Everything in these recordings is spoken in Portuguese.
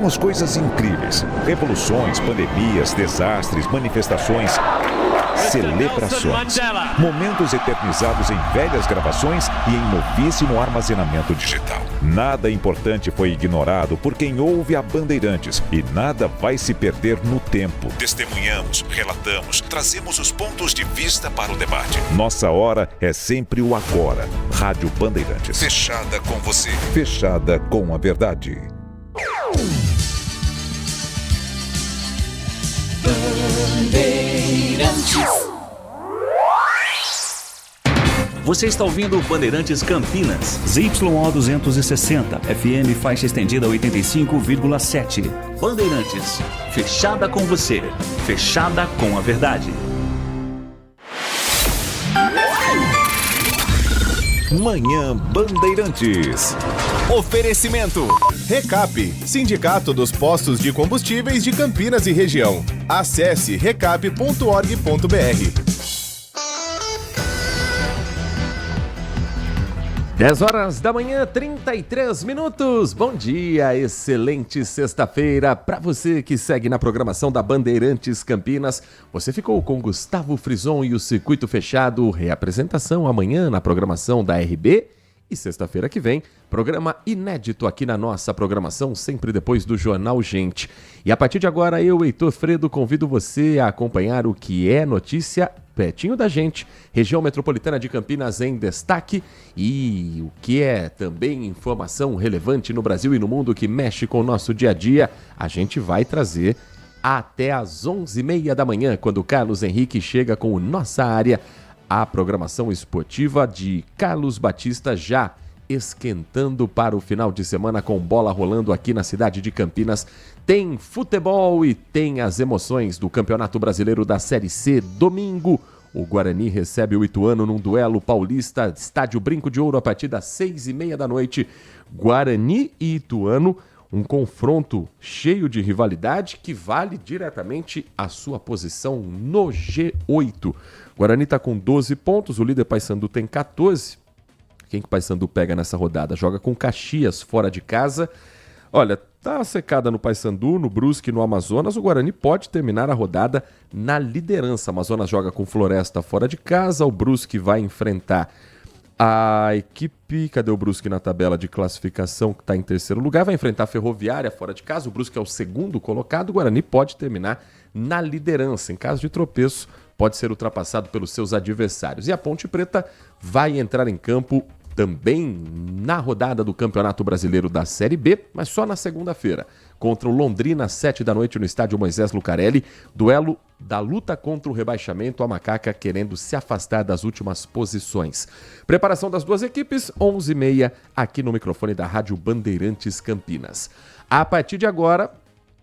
Temos coisas incríveis, revoluções, pandemias, desastres, manifestações, celebrações, momentos eternizados em velhas gravações e em novíssimo armazenamento digital. Nada importante foi ignorado por quem ouve a Bandeirantes e nada vai se perder no tempo. Testemunhamos, relatamos, trazemos os pontos de vista para o debate. Nossa hora é sempre o agora. Rádio Bandeirantes. Fechada com você. Fechada com a verdade. Bandeirantes. Você está ouvindo Bandeirantes Campinas. ZYO 260, FM faixa estendida 85,7. Bandeirantes, fechada com você, fechada com a verdade. Manhã Bandeirantes. Oferecimento. Recap, Sindicato dos Postos de Combustíveis de Campinas e Região. Acesse recap.org.br. 10 da manhã, 33 minutos. Bom dia, excelente sexta-feira. Para você que segue na programação da Bandeirantes Campinas, você ficou com Gustavo Frison e o Circuito Fechado. Reapresentação amanhã na programação da RB. E sexta-feira que vem, programa inédito aqui na nossa programação, sempre depois do Jornal Gente. E a partir de agora, eu, Heitor Fredo, convido você a acompanhar o que é notícia pertinho da gente, região metropolitana de Campinas em destaque, e o que é também informação relevante no Brasil e no mundo que mexe com o nosso dia a dia, a gente vai trazer até às 11h30 da manhã, quando o Carlos Henrique chega com o Nossa Área, a programação esportiva de Carlos Batista já esquentando para o final de semana com bola rolando aqui na cidade de Campinas. Tem futebol e tem as emoções do Campeonato Brasileiro da Série C. Domingo, o Guarani recebe o Ituano num duelo paulista, estádio Brinco de Ouro, a partir das 6h30 da noite. Guarani e Ituano, um confronto cheio de rivalidade que vale diretamente a sua posição no G8. Guarani está com 12 pontos, o líder Paysandu tem 14. Quem que o Paysandu pega nessa rodada? Joga com Caxias fora de casa. Olha, tá secada no Paysandu, no Brusque e no Amazonas. O Guarani pode terminar a rodada na liderança. Amazonas joga com Floresta fora de casa. O Brusque vai enfrentar a equipe... Cadê o Brusque na tabela de classificação, que está em terceiro lugar? Vai enfrentar a Ferroviária fora de casa. O Brusque é o segundo colocado. O Guarani pode terminar na liderança. Em caso de tropeço, pode ser ultrapassado pelos seus adversários. E a Ponte Preta vai entrar em campo também na rodada do Campeonato Brasileiro da Série B, mas só na segunda-feira, contra o Londrina, às 7 da noite no estádio Moisés Lucarelli, duelo da luta contra o rebaixamento, a Macaca querendo se afastar das últimas posições. Preparação das duas equipes, 11h30, aqui no microfone da Rádio Bandeirantes Campinas. A partir de agora,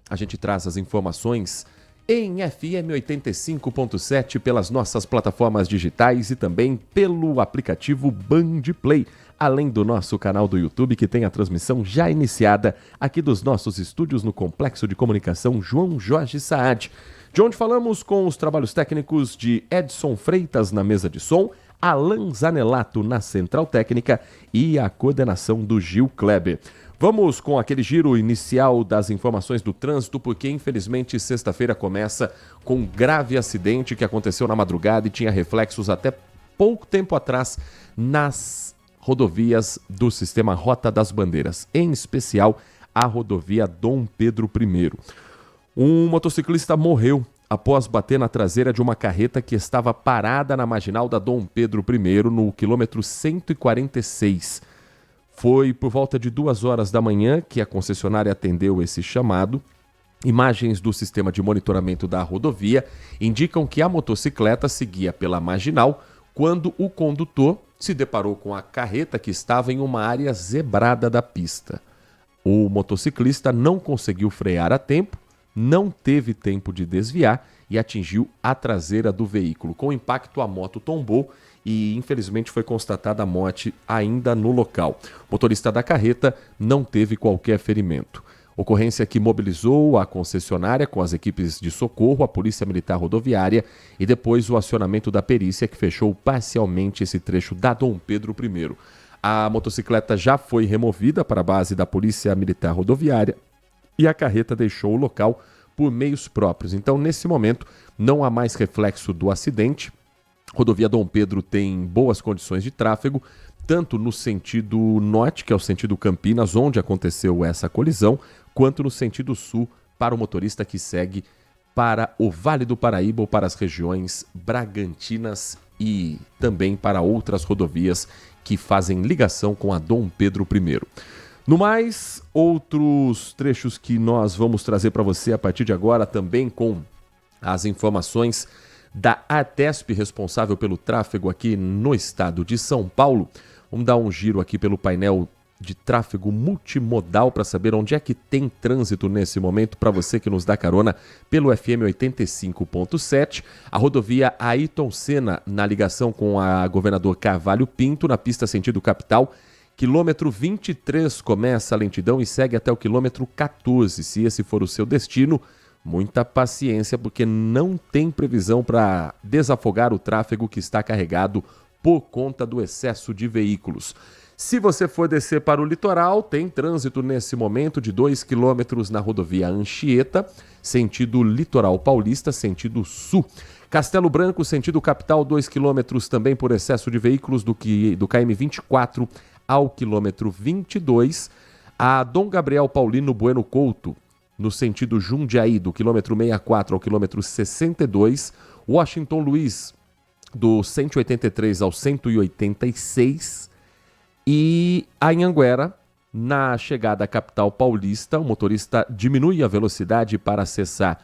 a gente traz as informações em FM 85.7 pelas nossas plataformas digitais e também pelo aplicativo Band Play, além do nosso canal do YouTube que tem a transmissão já iniciada aqui dos nossos estúdios no Complexo de Comunicação João Jorge Saad, de onde falamos com os trabalhos técnicos de Edson Freitas na mesa de som, Alan Zanelato na central técnica e a coordenação do Gil Kleber. Vamos com aquele giro inicial das informações do trânsito, porque infelizmente sexta-feira começa com um grave acidente que aconteceu na madrugada e tinha reflexos até pouco tempo atrás nas rodovias do sistema Rota das Bandeiras, em especial a rodovia Dom Pedro I. Um motociclista morreu após bater na traseira de uma carreta que estava parada na marginal da Dom Pedro I, no quilômetro 146. Foi por volta de 2h da manhã que a concessionária atendeu esse chamado. Imagens do sistema de monitoramento da rodovia indicam que a motocicleta seguia pela marginal quando o condutor se deparou com a carreta que estava em uma área zebrada da pista. O motociclista não conseguiu frear a tempo, não teve tempo de desviar e atingiu a traseira do veículo. Com o impacto, a moto tombou e, infelizmente, foi constatada a morte ainda no local. O motorista da carreta não teve qualquer ferimento. Ocorrência que mobilizou a concessionária com as equipes de socorro, a Polícia Militar Rodoviária e depois o acionamento da perícia que fechou parcialmente esse trecho da Dom Pedro I. A motocicleta já foi removida para a base da Polícia Militar Rodoviária e a carreta deixou o local por meios próprios. Então, nesse momento, não há mais reflexo do acidente. Rodovia Dom Pedro tem boas condições de tráfego, tanto no sentido norte, que é o sentido Campinas, onde aconteceu essa colisão, quanto no sentido sul, para o motorista que segue para o Vale do Paraíba ou para as regiões Bragantinas e também para outras rodovias que fazem ligação com a Dom Pedro I. No mais, outros trechos que nós vamos trazer para você a partir de agora, também com as informações da ARTESP, responsável pelo tráfego aqui no estado de São Paulo. Vamos dar um giro aqui pelo painel de tráfego multimodal para saber onde é que tem trânsito nesse momento para você que nos dá carona pelo FM 85.7. A rodovia Ayrton Senna, na ligação com a Governador Carvalho Pinto, na pista sentido capital, quilômetro 23 começa a lentidão e segue até o quilômetro 14. Se esse for o seu destino, muita paciência, porque não tem previsão para desafogar o tráfego que está carregado por conta do excesso de veículos. Se você for descer para o litoral, tem trânsito nesse momento de 2 quilômetros na rodovia Anchieta, sentido litoral paulista, sentido sul. Castelo Branco, sentido capital, 2 quilômetros também por excesso de veículos do KM 24 ao quilômetro 22. A Dom Gabriel Paulino Bueno Couto, no sentido Jundiaí, do quilômetro 64 ao quilômetro 62. Washington Luiz, do 183 ao 186. E a Anhanguera, na chegada à capital paulista, o motorista diminui a velocidade para acessar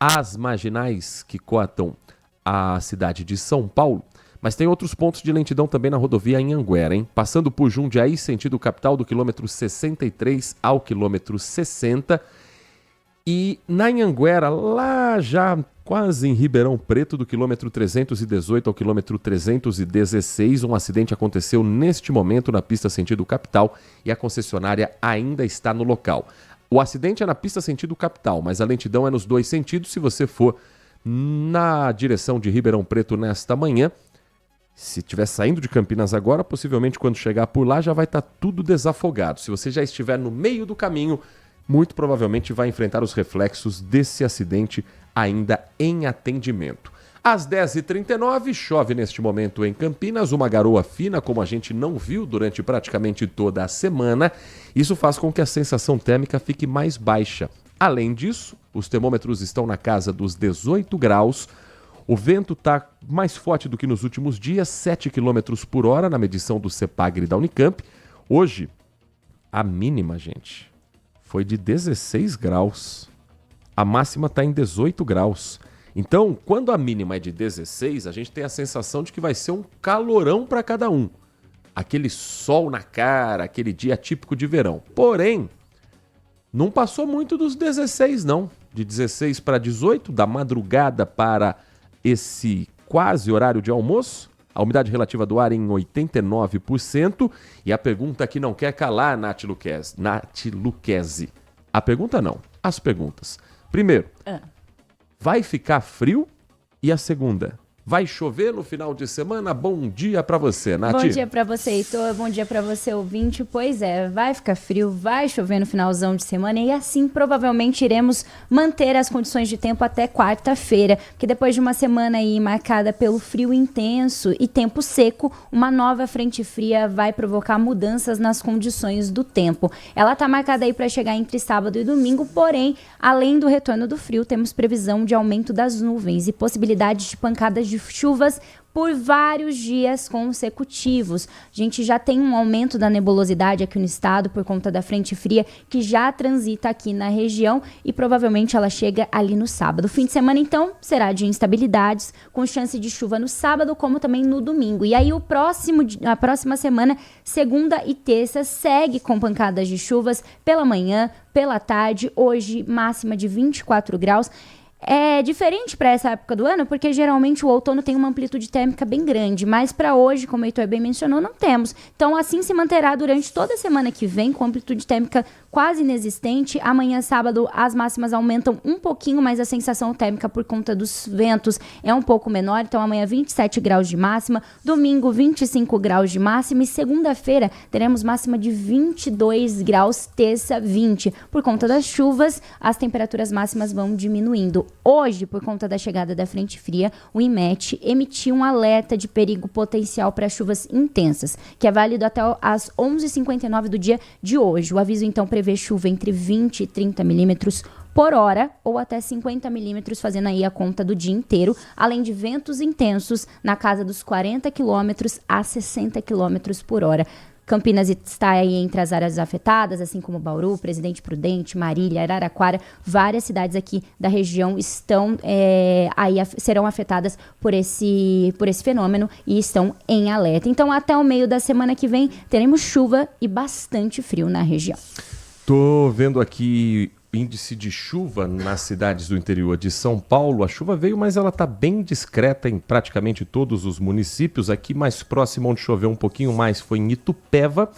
as marginais que cortam a cidade de São Paulo. Mas tem outros pontos de lentidão também na rodovia Anhanguera, hein? Passando por Jundiaí, sentido capital, do quilômetro 63 ao quilômetro 60. E na Anhanguera, lá já quase em Ribeirão Preto, do quilômetro 318 ao quilômetro 316, um acidente aconteceu neste momento na pista sentido capital e a concessionária ainda está no local. O acidente é na pista sentido capital, mas a lentidão é nos dois sentidos. Se você for na direção de Ribeirão Preto nesta manhã, se estiver saindo de Campinas agora, possivelmente quando chegar por lá já vai estar tudo desafogado. Se você já estiver no meio do caminho, muito provavelmente vai enfrentar os reflexos desse acidente ainda em atendimento. Às 10h39, chove neste momento em Campinas, uma garoa fina, como a gente não viu durante praticamente toda a semana. Isso faz com que a sensação térmica fique mais baixa. Além disso, os termômetros estão na casa dos 18 graus. O vento está mais forte do que nos últimos dias, 7 km por hora na medição do CEPAGRE da Unicamp. Hoje, a mínima, gente, foi de 16 graus. A máxima está em 18 graus. Então, quando a mínima é de 16, a gente tem a sensação de que vai ser um calorão para cada um. Aquele sol na cara, aquele dia típico de verão. Porém, não passou muito dos 16, não. De 16 para 18, da madrugada para esse quase horário de almoço. A umidade relativa do ar em 89%. E a pergunta que não quer calar, Nath Luquezzi. A pergunta não, as perguntas. Primeiro, vai ficar frio? E a segunda, vai chover no final de semana? Bom dia pra você, Nath. Bom dia pra você, Heitor. Bom dia pra você, ouvinte. Pois é, vai ficar frio, vai chover no finalzão de semana e assim provavelmente iremos manter as condições de tempo até quarta-feira, porque depois de uma semana aí marcada pelo frio intenso e tempo seco, uma nova frente fria vai provocar mudanças nas condições do tempo. Ela tá marcada aí para chegar entre sábado e domingo, porém, além do retorno do frio, temos previsão de aumento das nuvens e possibilidade de pancadas de chuvas por vários dias consecutivos. A gente já tem um aumento da nebulosidade aqui no estado por conta da frente fria que já transita aqui na região e provavelmente ela chega ali no sábado. O fim de semana, então, será de instabilidades, com chance de chuva no sábado como também no domingo. E aí a próxima semana, segunda e terça, segue com pancadas de chuvas pela manhã, pela tarde, hoje máxima de 24 graus. É diferente para essa época do ano, porque geralmente o outono tem uma amplitude térmica bem grande, mas para hoje, como o Heitor bem mencionou, não temos. Então, assim se manterá durante toda a semana que vem, com amplitude térmica quase inexistente. Amanhã, sábado, as máximas aumentam um pouquinho, mas a sensação térmica por conta dos ventos é um pouco menor. Então, amanhã, 27 graus de máxima, domingo, 25 graus de máxima e segunda-feira teremos máxima de 22 graus, terça, 20. Por conta das chuvas, as temperaturas máximas vão diminuindo. Hoje, por conta da chegada da frente fria, o IMET emitiu um alerta de perigo potencial para chuvas intensas, que é válido até às 11h59 do dia de hoje. O aviso, então, prevê chuva entre 20 e 30 milímetros por hora ou até 50 milímetros, fazendo aí a conta do dia inteiro, além de ventos intensos na casa dos 40 quilômetros a 60 quilômetros por hora. Campinas está aí entre as áreas afetadas, assim como Bauru, Presidente Prudente, Marília, Araraquara. Várias cidades aqui da região estão serão afetadas por esse fenômeno e estão em alerta. Então, até o meio da semana que vem, teremos chuva e bastante frio na região. Tô vendo aqui índice de chuva nas cidades do interior de São Paulo. A chuva veio, mas ela está bem discreta em praticamente todos os municípios. Aqui mais próximo, onde choveu um pouquinho mais, foi em Itupeva.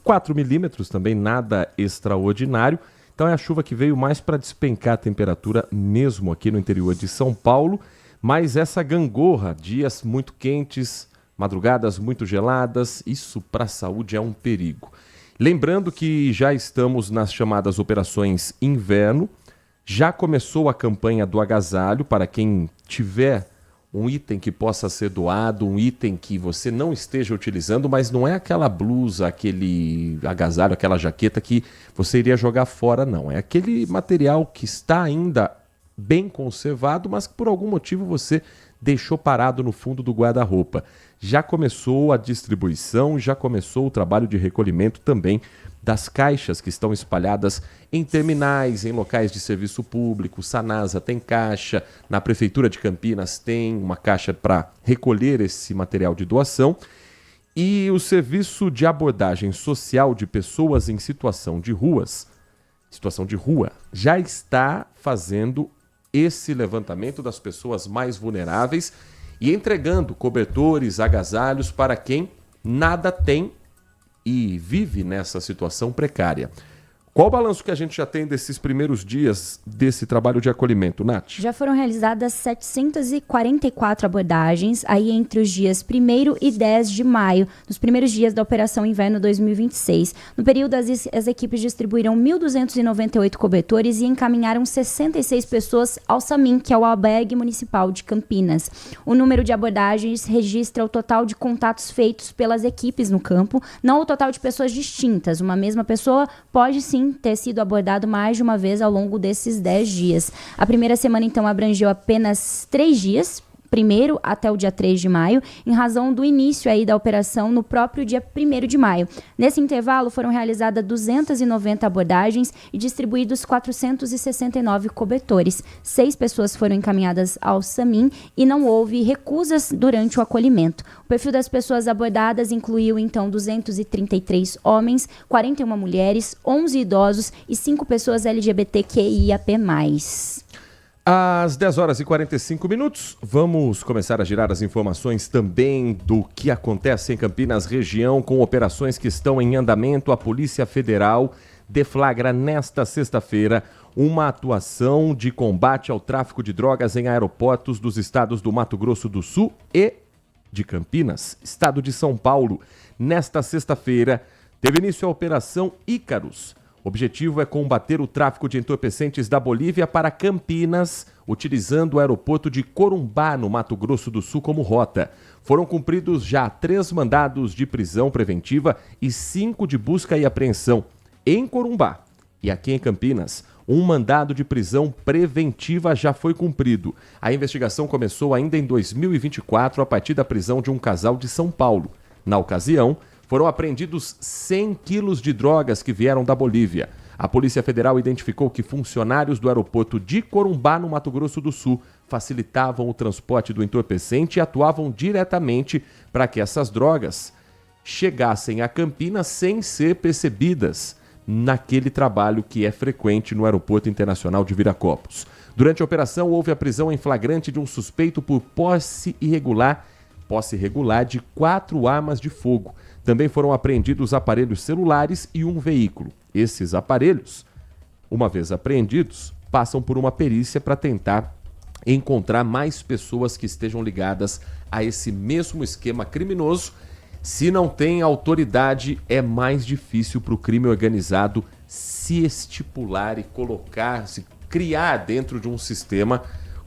4 milímetros também, nada extraordinário. Então é a chuva que veio mais para despencar a temperatura mesmo aqui no interior de São Paulo. Mas essa gangorra, dias muito quentes, madrugadas muito geladas, isso para a saúde é um perigo. Lembrando que já estamos nas chamadas operações inverno, já começou a campanha do agasalho para quem tiver um item que possa ser doado, um item que você não esteja utilizando, mas não é aquela blusa, aquele agasalho, aquela jaqueta que você iria jogar fora, não. É aquele material que está ainda bem conservado, mas que por algum motivo você deixou parado no fundo do guarda-roupa. Já começou a distribuição, já começou o trabalho de recolhimento também das caixas que estão espalhadas em terminais, em locais de serviço público. Sanasa tem caixa, na Prefeitura de Campinas tem uma caixa para recolher esse material de doação. E o Serviço de Abordagem Social de Pessoas em situação de rua, já está fazendo esse levantamento das pessoas mais vulneráveis e entregando cobertores, agasalhos para quem nada tem e vive nessa situação precária. Qual o balanço que a gente já tem desses primeiros dias desse trabalho de acolhimento, Nath? Já foram realizadas 744 abordagens, aí entre os dias 1º e 10 de maio, nos primeiros dias da Operação Inverno 2026. No período, as equipes distribuíram 1.298 cobertores e encaminharam 66 pessoas ao SAMIM, que é o Albergue Municipal de Campinas. O número de abordagens registra o total de contatos feitos pelas equipes no campo, não o total de pessoas distintas. Uma mesma pessoa pode sim ter sido abordado mais de uma vez ao longo desses 10 dias. A primeira semana, então, abrangeu apenas 3 dias, 1º até o dia 3 de maio, em razão do início aí da operação no próprio dia 1º de maio. Nesse intervalo, foram realizadas 290 abordagens e distribuídos 469 cobertores. 6 pessoas foram encaminhadas ao SAMIM e não houve recusas durante o acolhimento. O perfil das pessoas abordadas incluiu, então, 233 homens, 41 mulheres, 11 idosos e 5 pessoas LGBTQIAP+. Às 10 horas e 45 minutos, vamos começar a girar as informações também do que acontece em Campinas região com operações que estão em andamento. A Polícia Federal deflagra nesta sexta-feira uma atuação de combate ao tráfico de drogas em aeroportos dos estados do Mato Grosso do Sul e de Campinas, estado de São Paulo. Nesta sexta-feira, teve início a Operação Ícaros. O objetivo é combater o tráfico de entorpecentes da Bolívia para Campinas, utilizando o aeroporto de Corumbá, no Mato Grosso do Sul, como rota. Foram cumpridos já 3 mandados de prisão preventiva e 5 de busca e apreensão em Corumbá. E aqui em Campinas, um mandado de prisão preventiva já foi cumprido. A investigação começou ainda em 2024, a partir da prisão de um casal de São Paulo. Na ocasião, foram apreendidos 100 quilos de drogas que vieram da Bolívia. A Polícia Federal identificou que funcionários do aeroporto de Corumbá, no Mato Grosso do Sul, facilitavam o transporte do entorpecente e atuavam diretamente para que essas drogas chegassem a Campinas sem ser percebidas naquele trabalho que é frequente no Aeroporto Internacional de Viracopos. Durante a operação, houve a prisão em flagrante de um suspeito por posse irregular de 4 armas de fogo. Também foram apreendidos aparelhos celulares e um veículo. Esses aparelhos, uma vez apreendidos, passam por uma perícia para tentar encontrar mais pessoas que estejam ligadas a esse mesmo esquema criminoso. Se não tem autoridade, é mais difícil para o crime organizado se estipular e se criar dentro de um sistema.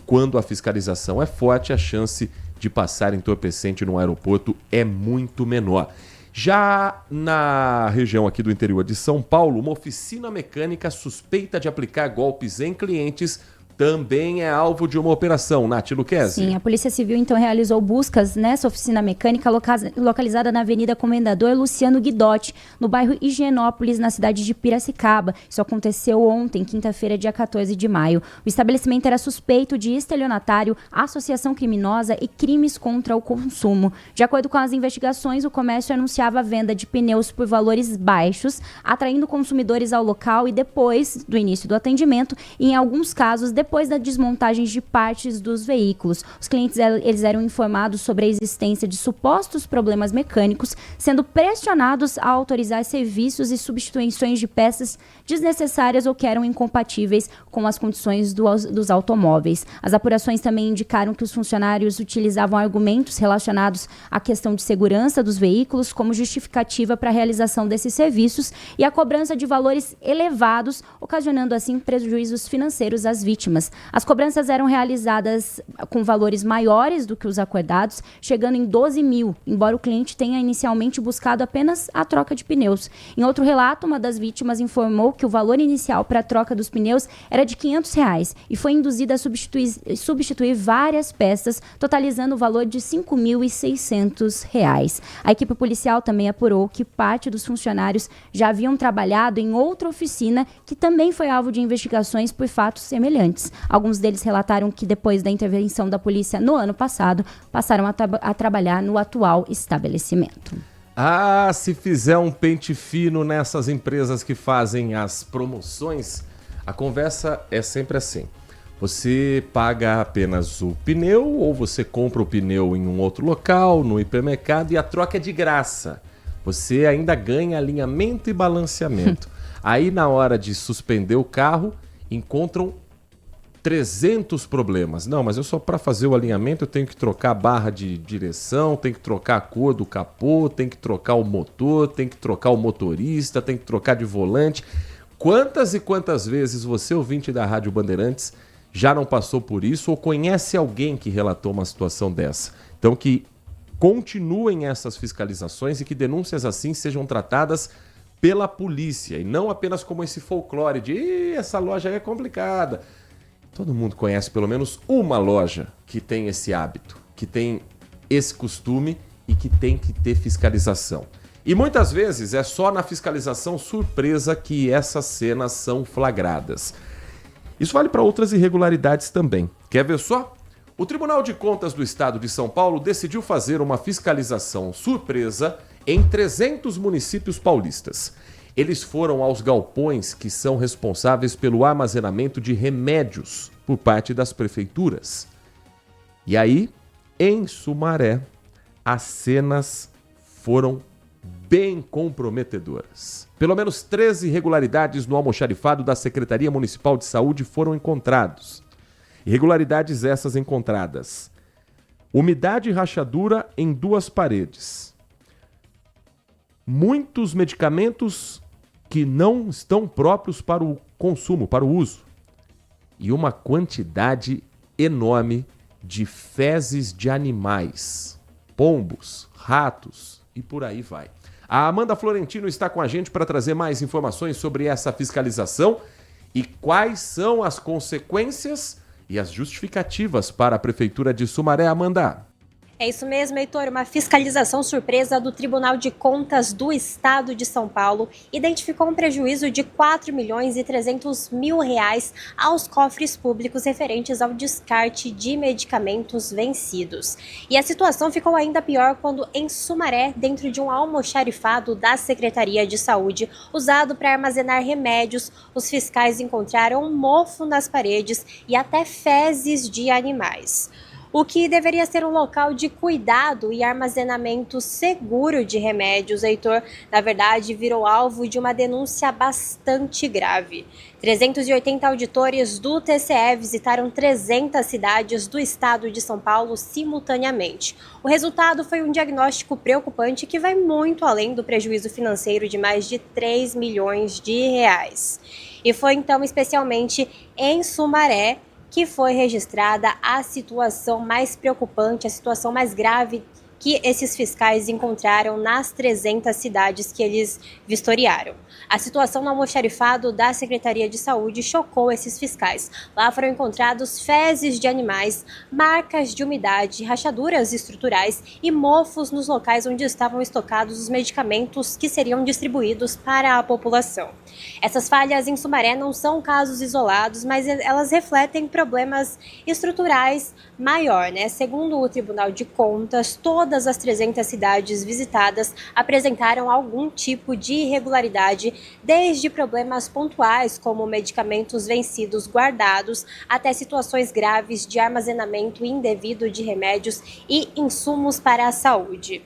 Quando a fiscalização é forte, a chance de passar entorpecente no aeroporto é muito menor. Já na região aqui do interior de São Paulo, uma oficina mecânica suspeita de aplicar golpes em clientes também é alvo de uma operação. Nath Luquezzi. Sim, a Polícia Civil então realizou buscas nessa oficina mecânica localizada na Avenida Comendador Luciano Guidotti, no bairro Higienópolis, na cidade de Piracicaba. Isso aconteceu ontem, quinta-feira, dia 14 de maio. O estabelecimento era suspeito de estelionatário, associação criminosa e crimes contra o consumo. De acordo com as investigações, o comércio anunciava a venda de pneus por valores baixos, atraindo consumidores ao local e depois do início do atendimento, e em alguns casos, depois da desmontagem de partes dos veículos. Os clientes eles eram informados sobre a existência de supostos problemas mecânicos, sendo pressionados a autorizar serviços e substituições de peças desnecessárias ou que eram incompatíveis com as condições dos automóveis. As apurações também indicaram que os funcionários utilizavam argumentos relacionados à questão de segurança dos veículos como justificativa para a realização desses serviços e a cobrança de valores elevados, ocasionando assim prejuízos financeiros às vítimas. As cobranças eram realizadas com valores maiores do que os acordados, chegando em 12 mil, embora o cliente tenha inicialmente buscado apenas a troca de pneus. Em outro relato, uma das vítimas informou que o valor inicial para a troca dos pneus era de R$500 e foi induzida a substituir várias peças, totalizando o valor de R$5.600. A equipe policial também apurou que parte dos funcionários já haviam trabalhado em outra oficina que também foi alvo de investigações por fatos semelhantes. Alguns deles relataram que depois da intervenção da polícia no ano passado, passaram a trabalhar no atual estabelecimento. Ah, se fizer um pente fino nessas empresas que fazem as promoções, a conversa é sempre assim. Você paga apenas o pneu ou você compra o pneu em um outro local, no hipermercado, e a troca é de graça. Você ainda ganha alinhamento e balanceamento. Aí, na hora de suspender o carro, encontram 300 problemas. Não, mas eu só para fazer o alinhamento eu tenho que trocar a barra de direção, tenho que trocar a cor do capô, tenho que trocar o motor, tenho que trocar o motorista, tenho que trocar de volante. Quantas e quantas vezes você, ouvinte da Rádio Bandeirantes, já não passou por isso ou conhece alguém que relatou uma situação dessa? Então que continuem essas fiscalizações e que denúncias assim sejam tratadas pela polícia e não apenas como esse folclore de essa loja é complicada. Todo mundo conhece pelo menos uma loja que tem esse hábito, que tem esse costume e que tem que ter fiscalização. E muitas vezes é só na fiscalização surpresa que essas cenas são flagradas. Isso vale para outras irregularidades também. Quer ver só? O Tribunal de Contas do Estado de São Paulo decidiu fazer uma fiscalização surpresa em 300 municípios paulistas. Eles foram aos galpões que são responsáveis pelo armazenamento de remédios por parte das prefeituras. E aí, em Sumaré, as cenas foram bem comprometedoras. Pelo menos 13 irregularidades no almoxarifado da Secretaria Municipal de Saúde foram encontrados. Irregularidades essas encontradas: umidade e rachadura em 2 paredes. Muitos medicamentos que não estão próprios para o consumo, para o uso. E uma quantidade enorme de fezes de animais, pombos, ratos e por aí vai. A Amanda Florentino está com a gente para trazer mais informações sobre essa fiscalização e quais são as consequências e as justificativas para a Prefeitura de Sumaré. Amanda. É isso mesmo, Heitor. Uma fiscalização surpresa do Tribunal de Contas do Estado de São Paulo identificou um prejuízo de R$ 4.300.000 aos cofres públicos referentes ao descarte de medicamentos vencidos. E a situação ficou ainda pior quando, em Sumaré, dentro de um almoxarifado da Secretaria de Saúde, usado para armazenar remédios, os fiscais encontraram mofo nas paredes e até fezes de animais. O que deveria ser um local de cuidado e armazenamento seguro de remédios, Heitor, na verdade virou alvo de uma denúncia bastante grave. 380 auditores do TCE visitaram 300 cidades do estado de São Paulo simultaneamente. O resultado foi um diagnóstico preocupante que vai muito além do prejuízo financeiro de mais de 3 milhões de reais. E foi então especialmente em Sumaré que foi registrada a situação mais preocupante, a situação mais grave que esses fiscais encontraram nas 300 cidades que eles vistoriaram. A situação no almoxarifado da Secretaria de Saúde chocou esses fiscais. Lá foram encontrados fezes de animais, marcas de umidade, rachaduras estruturais e mofos nos locais onde estavam estocados os medicamentos que seriam distribuídos para a população. Essas falhas em Sumaré não são casos isolados, mas elas refletem problemas estruturais maior, né? Segundo o Tribunal de Contas, todas as 300 cidades visitadas apresentaram algum tipo de irregularidade, desde problemas pontuais, como medicamentos vencidos guardados, até situações graves de armazenamento indevido de remédios e insumos para a saúde.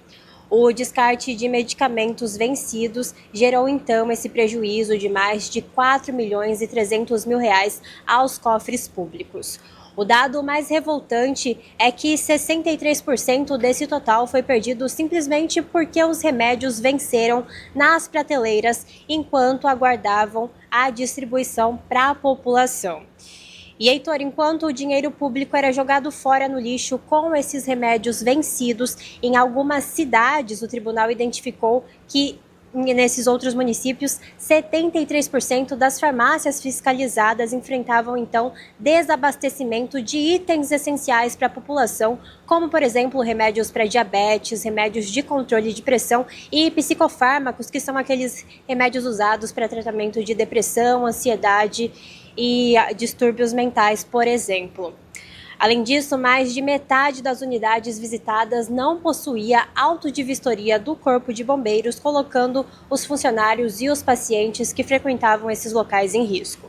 O descarte de medicamentos vencidos gerou então esse prejuízo de mais de R$ 4.300.000 aos cofres públicos. O dado mais revoltante é que 63% desse total foi perdido simplesmente porque os remédios venceram nas prateleiras enquanto aguardavam a distribuição para a população. E, Heitor, enquanto o dinheiro público era jogado fora no lixo com esses remédios vencidos, em algumas cidades o tribunal identificou que nesses outros municípios, 73% das farmácias fiscalizadas enfrentavam, então, desabastecimento de itens essenciais para a população, como, por exemplo, remédios para diabetes, remédios de controle de pressão e psicofármacos, que são aqueles remédios usados para tratamento de depressão, ansiedade e distúrbios mentais, por exemplo. Além disso, mais de metade das unidades visitadas não possuía auto de vistoria do Corpo de Bombeiros, colocando os funcionários e os pacientes que frequentavam esses locais em risco.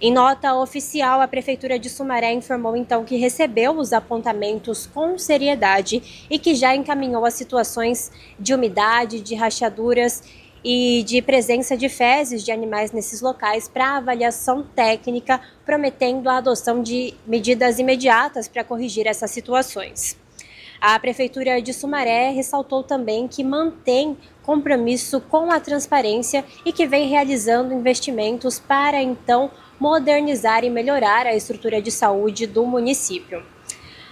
Em nota oficial, a Prefeitura de Sumaré informou então que recebeu os apontamentos com seriedade e que já encaminhou as situações de umidade, de rachaduras e de presença de fezes de animais nesses locais para avaliação técnica, prometendo a adoção de medidas imediatas para corrigir essas situações. A Prefeitura de Sumaré ressaltou também que mantém compromisso com a transparência e que vem realizando investimentos para, então, modernizar e melhorar a estrutura de saúde do município.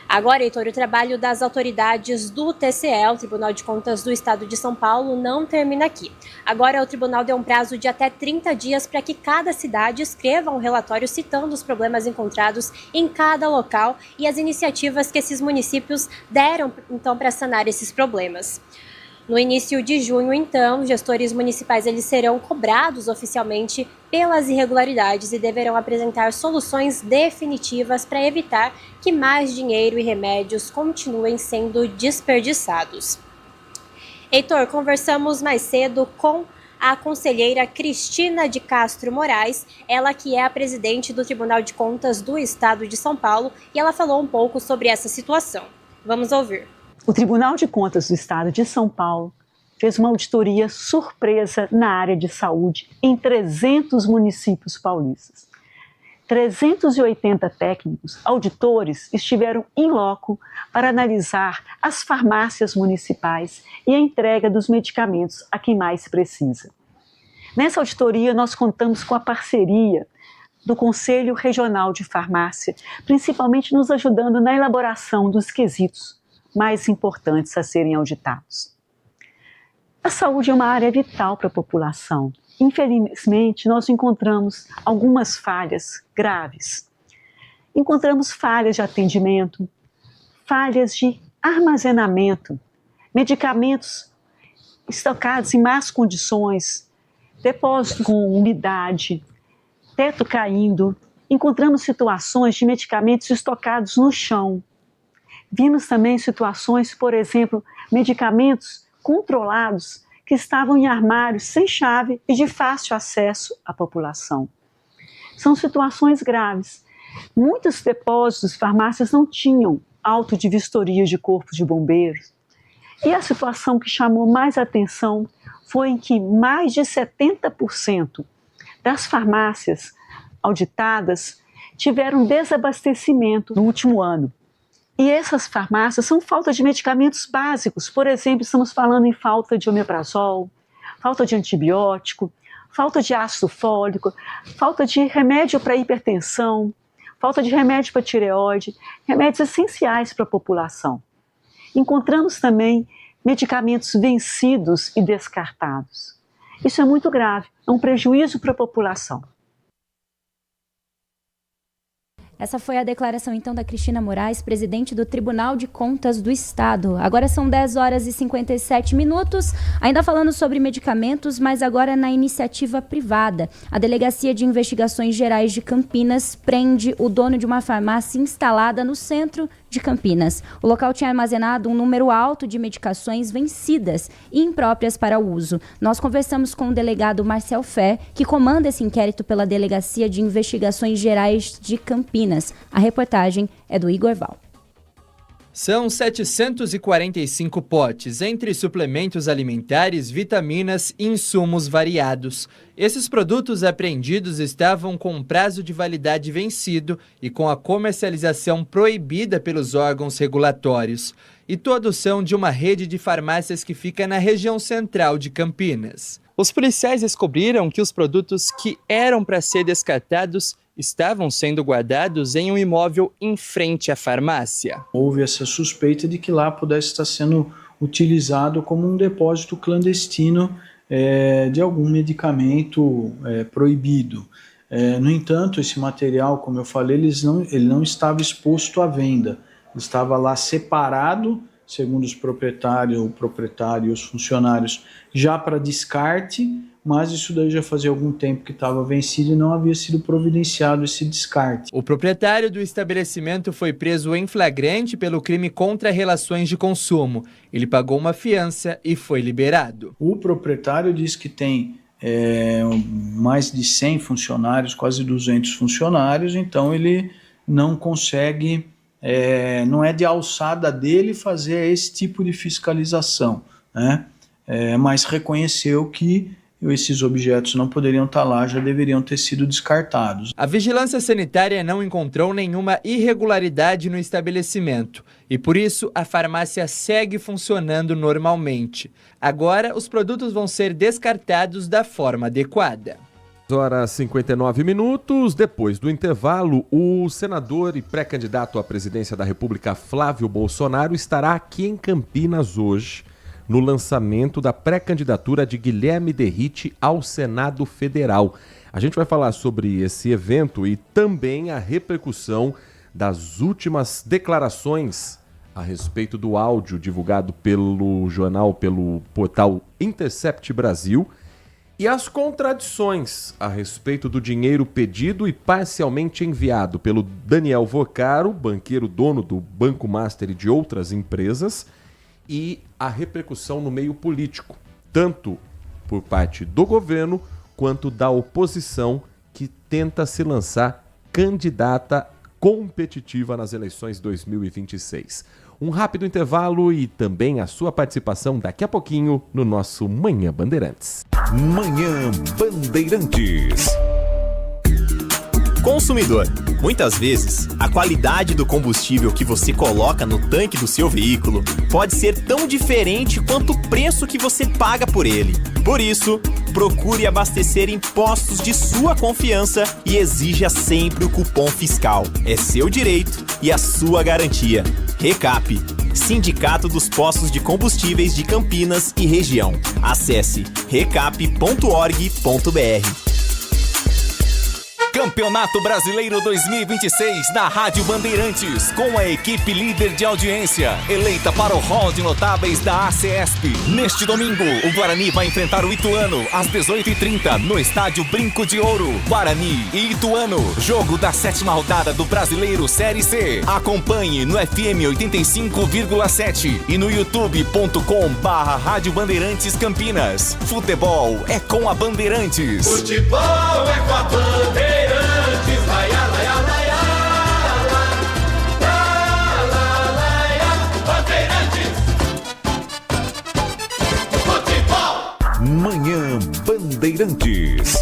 Agora, Heitor, o trabalho das autoridades do TCE, o Tribunal de Contas do Estado de São Paulo, não termina aqui. Agora, o tribunal deu um prazo de até 30 dias para que cada cidade escreva um relatório citando os problemas encontrados em cada local e as iniciativas que esses municípios deram, então, para sanar esses problemas. No início de junho, então, gestores municipais eles serão cobrados oficialmente pelas irregularidades e deverão apresentar soluções definitivas para evitar que mais dinheiro e remédios continuem sendo desperdiçados. Heitor, conversamos mais cedo com a conselheira Cristina de Castro Moraes, ela que é a presidente do Tribunal de Contas do Estado de São Paulo, e ela falou um pouco sobre essa situação. Vamos ouvir. O Tribunal de Contas do Estado de São Paulo fez uma auditoria surpresa na área de saúde em 300 municípios paulistas. 380 técnicos, auditores, estiveram em loco para analisar as farmácias municipais e a entrega dos medicamentos a quem mais precisa. Nessa auditoria, nós contamos com a parceria do Conselho Regional de Farmácia, principalmente nos ajudando na elaboração dos quesitos mais importantes a serem auditados. A saúde é uma área vital para a população. Infelizmente, nós encontramos algumas falhas graves. Encontramos falhas de atendimento, falhas de armazenamento, medicamentos estocados em más condições, depósito com umidade, teto caindo. Encontramos situações de medicamentos estocados no chão. Vimos também situações, por exemplo, medicamentos controlados que estavam em armários sem chave e de fácil acesso à população. São situações graves. Muitos depósitos, farmácias não tinham auto de vistoria de corpos de bombeiros. E a situação que chamou mais atenção foi em que mais de 70% das farmácias auditadas tiveram desabastecimento no último ano. E essas farmácias são falta de medicamentos básicos. Por exemplo, estamos falando em falta de omeprazol, falta de antibiótico, falta de ácido fólico, falta de remédio para hipertensão, falta de remédio para tireoide, remédios essenciais para a população. Encontramos também medicamentos vencidos e descartados. Isso é muito grave, é um prejuízo para a população. Essa foi a declaração, então, da Cristina Moraes, presidente do Tribunal de Contas do Estado. Agora são 10 horas e 57 minutos, ainda falando sobre medicamentos, mas agora na iniciativa privada. A Delegacia de Investigações Gerais de Campinas prende o dono de uma farmácia instalada no centro de Campinas. O local tinha armazenado um número alto de medicações vencidas e impróprias para o uso. Nós conversamos com o delegado Marcel Fé, que comanda esse inquérito pela Delegacia de Investigações Gerais de Campinas. A reportagem é do Igor Val. São 745 potes, entre suplementos alimentares, vitaminas e insumos variados. Esses produtos apreendidos estavam com prazo de validade vencido e com a comercialização proibida pelos órgãos regulatórios. E todos são de uma rede de farmácias que fica na região central de Campinas. Os policiais descobriram que os produtos que eram para ser descartados estavam sendo guardados em um imóvel em frente à farmácia. Houve essa suspeita de que lá pudesse estar sendo utilizado como um depósito clandestino de algum medicamento proibido. No entanto, esse material, como eu falei, ele não estava exposto à venda. Ele estava lá separado, segundo o proprietário e os funcionários, já para descarte, mas isso daí já fazia algum tempo que estava vencido e não havia sido providenciado esse descarte. O proprietário do estabelecimento foi preso em flagrante pelo crime contra relações de consumo. Ele pagou uma fiança e foi liberado. O proprietário diz que tem mais de 100 funcionários, quase 200 funcionários, então ele não consegue, não é de alçada dele fazer esse tipo de fiscalização, né? Mas reconheceu que esses objetos não poderiam estar lá, já deveriam ter sido descartados. A vigilância sanitária não encontrou nenhuma irregularidade no estabelecimento e, por isso, a farmácia segue funcionando normalmente. Agora, os produtos vão ser descartados da forma adequada. Horas 59 minutos. Depois do intervalo, o senador e pré-candidato à presidência da República, Flávio Bolsonaro, estará aqui em Campinas hoje, no lançamento da pré-candidatura de Guilherme Derrite ao Senado Federal. A gente vai falar sobre esse evento e também a repercussão das últimas declarações a respeito do áudio divulgado pelo jornal, pelo portal Intercept Brasil, e as contradições a respeito do dinheiro pedido e parcialmente enviado pelo Daniel Vocaro, banqueiro dono do Banco Master e de outras empresas, e a repercussão no meio político, tanto por parte do governo quanto da oposição, que tenta se lançar candidata competitiva nas eleições 2026. Um rápido intervalo e também a sua participação daqui a pouquinho no nosso Manhã Bandeirantes. Manhã Bandeirantes. Consumidor, muitas vezes, a qualidade do combustível que você coloca no tanque do seu veículo pode ser tão diferente quanto o preço que você paga por ele. Por isso, procure abastecer em postos de sua confiança e exija sempre o cupom fiscal. É seu direito e a sua garantia. Recap, Sindicato dos Postos de Combustíveis de Campinas e Região. Acesse recap.org.br. Campeonato Brasileiro 2026 na Rádio Bandeirantes, com a equipe líder de audiência, eleita para o hall de notáveis da ACESP. Neste domingo, o Guarani vai enfrentar o Ituano às 18h30 no estádio Brinco de Ouro. Guarani e Ituano, jogo da 7ª rodada do Brasileiro Série C. Acompanhe no FM 85,7 e no youtube.com/Rádio Bandeirantes Campinas. Futebol é com a Bandeirantes. Futebol é com a Bandeirantes. Laia, laia, laia, laia, laia, Bandeirantes. Futebol. Manhã Bandeirantes.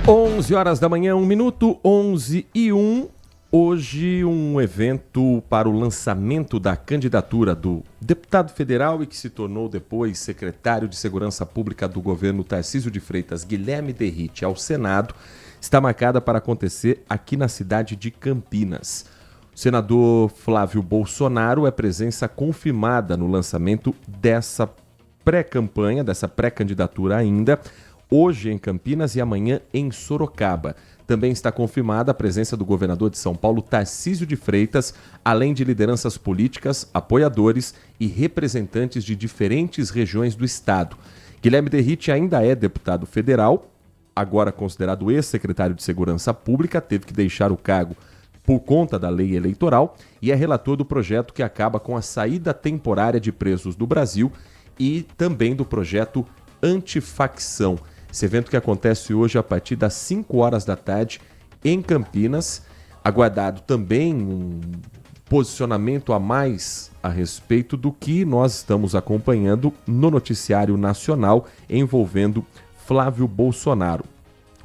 11 horas da manhã, 1 minuto, 11h01. Hoje um evento para o lançamento da candidatura do deputado federal e que se tornou depois secretário de Segurança Pública do governo Tarcísio de Freitas, Guilherme Derrite, ao Senado, está marcada para acontecer aqui na cidade de Campinas. O senador Flávio Bolsonaro é presença confirmada no lançamento dessa pré-campanha, dessa pré-candidatura ainda, hoje em Campinas e amanhã em Sorocaba. Também está confirmada a presença do governador de São Paulo, Tarcísio de Freitas, além de lideranças políticas, apoiadores e representantes de diferentes regiões do estado. Guilherme Derrite ainda é deputado federal, agora considerado ex-secretário de Segurança Pública, teve que deixar o cargo por conta da lei eleitoral e é relator do projeto que acaba com a saída temporária de presos do Brasil e também do projeto Antifacção. Esse evento que acontece hoje a partir das 5 horas da tarde em Campinas. Aguardado também um posicionamento a mais a respeito do que nós estamos acompanhando no noticiário nacional envolvendo Flávio Bolsonaro.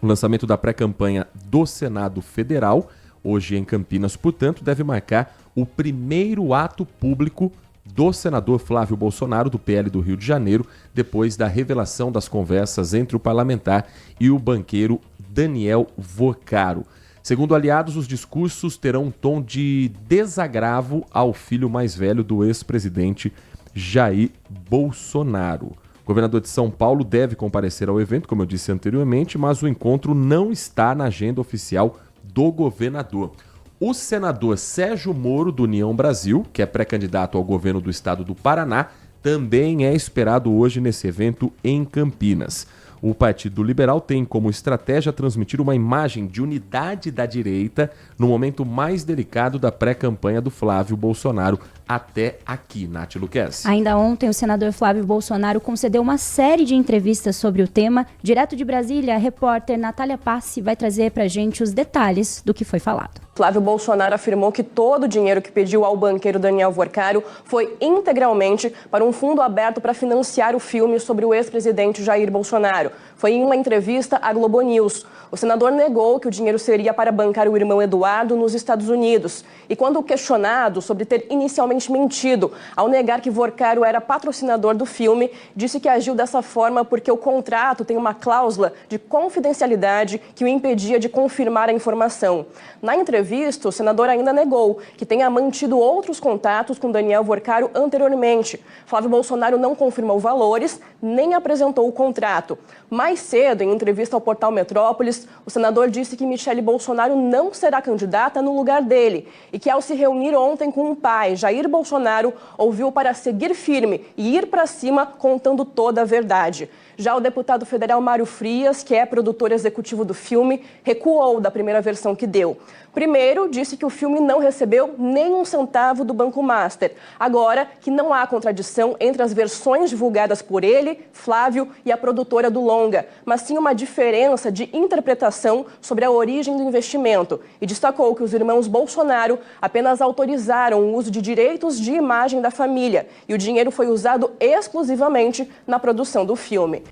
O lançamento da pré-campanha do Senado Federal, hoje em Campinas, portanto, deve marcar o primeiro ato público do senador Flávio Bolsonaro, do PL do Rio de Janeiro, depois da revelação das conversas entre o parlamentar e o banqueiro Daniel Vocaro. Segundo aliados, os discursos terão um tom de desagravo ao filho mais velho do ex-presidente Jair Bolsonaro. O governador de São Paulo deve comparecer ao evento, como eu disse anteriormente, mas o encontro não está na agenda oficial do governador. O senador Sérgio Moro, do União Brasil, que é pré-candidato ao governo do estado do Paraná, também é esperado hoje nesse evento em Campinas. O Partido Liberal tem como estratégia transmitir uma imagem de unidade da direita no momento mais delicado da pré-campanha do Flávio Bolsonaro até aqui, Nath Luquezzi. Ainda ontem, o senador Flávio Bolsonaro concedeu uma série de entrevistas sobre o tema. Direto de Brasília, a repórter Natália Passi vai trazer pra gente os detalhes do que foi falado. Flávio Bolsonaro afirmou que todo o dinheiro que pediu ao banqueiro Daniel Vocaro foi integralmente para um fundo aberto para financiar o filme sobre o ex-presidente Jair Bolsonaro. Foi em uma entrevista à Globo News. O senador negou que o dinheiro seria para bancar o irmão Eduardo nos Estados Unidos. E quando questionado sobre ter inicialmente mentido ao negar que Vocaro era patrocinador do filme, disse que agiu dessa forma porque o contrato tem uma cláusula de confidencialidade que o impedia de confirmar a informação. Na entrevista, o senador ainda negou que tenha mantido outros contatos com Daniel Vocaro anteriormente. Flávio Bolsonaro não confirmou valores, nem apresentou o contrato. Mais cedo, em entrevista ao portal Metrópolis, o senador disse que Michele Bolsonaro não será candidata no lugar dele e que, ao se reunir ontem com o pai, Jair Bolsonaro, ouviu para seguir firme e ir para cima contando toda a verdade. Já o deputado federal Mário Frias, que é produtor executivo do filme, recuou da primeira versão que deu. Primeiro, disse que o filme não recebeu nem um centavo do Banco Master. Agora, que não há contradição entre as versões divulgadas por ele, Flávio, e a produtora do longa, mas sim uma diferença de interpretação sobre a origem do investimento. E destacou que os irmãos Bolsonaro apenas autorizaram o uso de direitos de imagem da família e o dinheiro foi usado exclusivamente na produção do filme.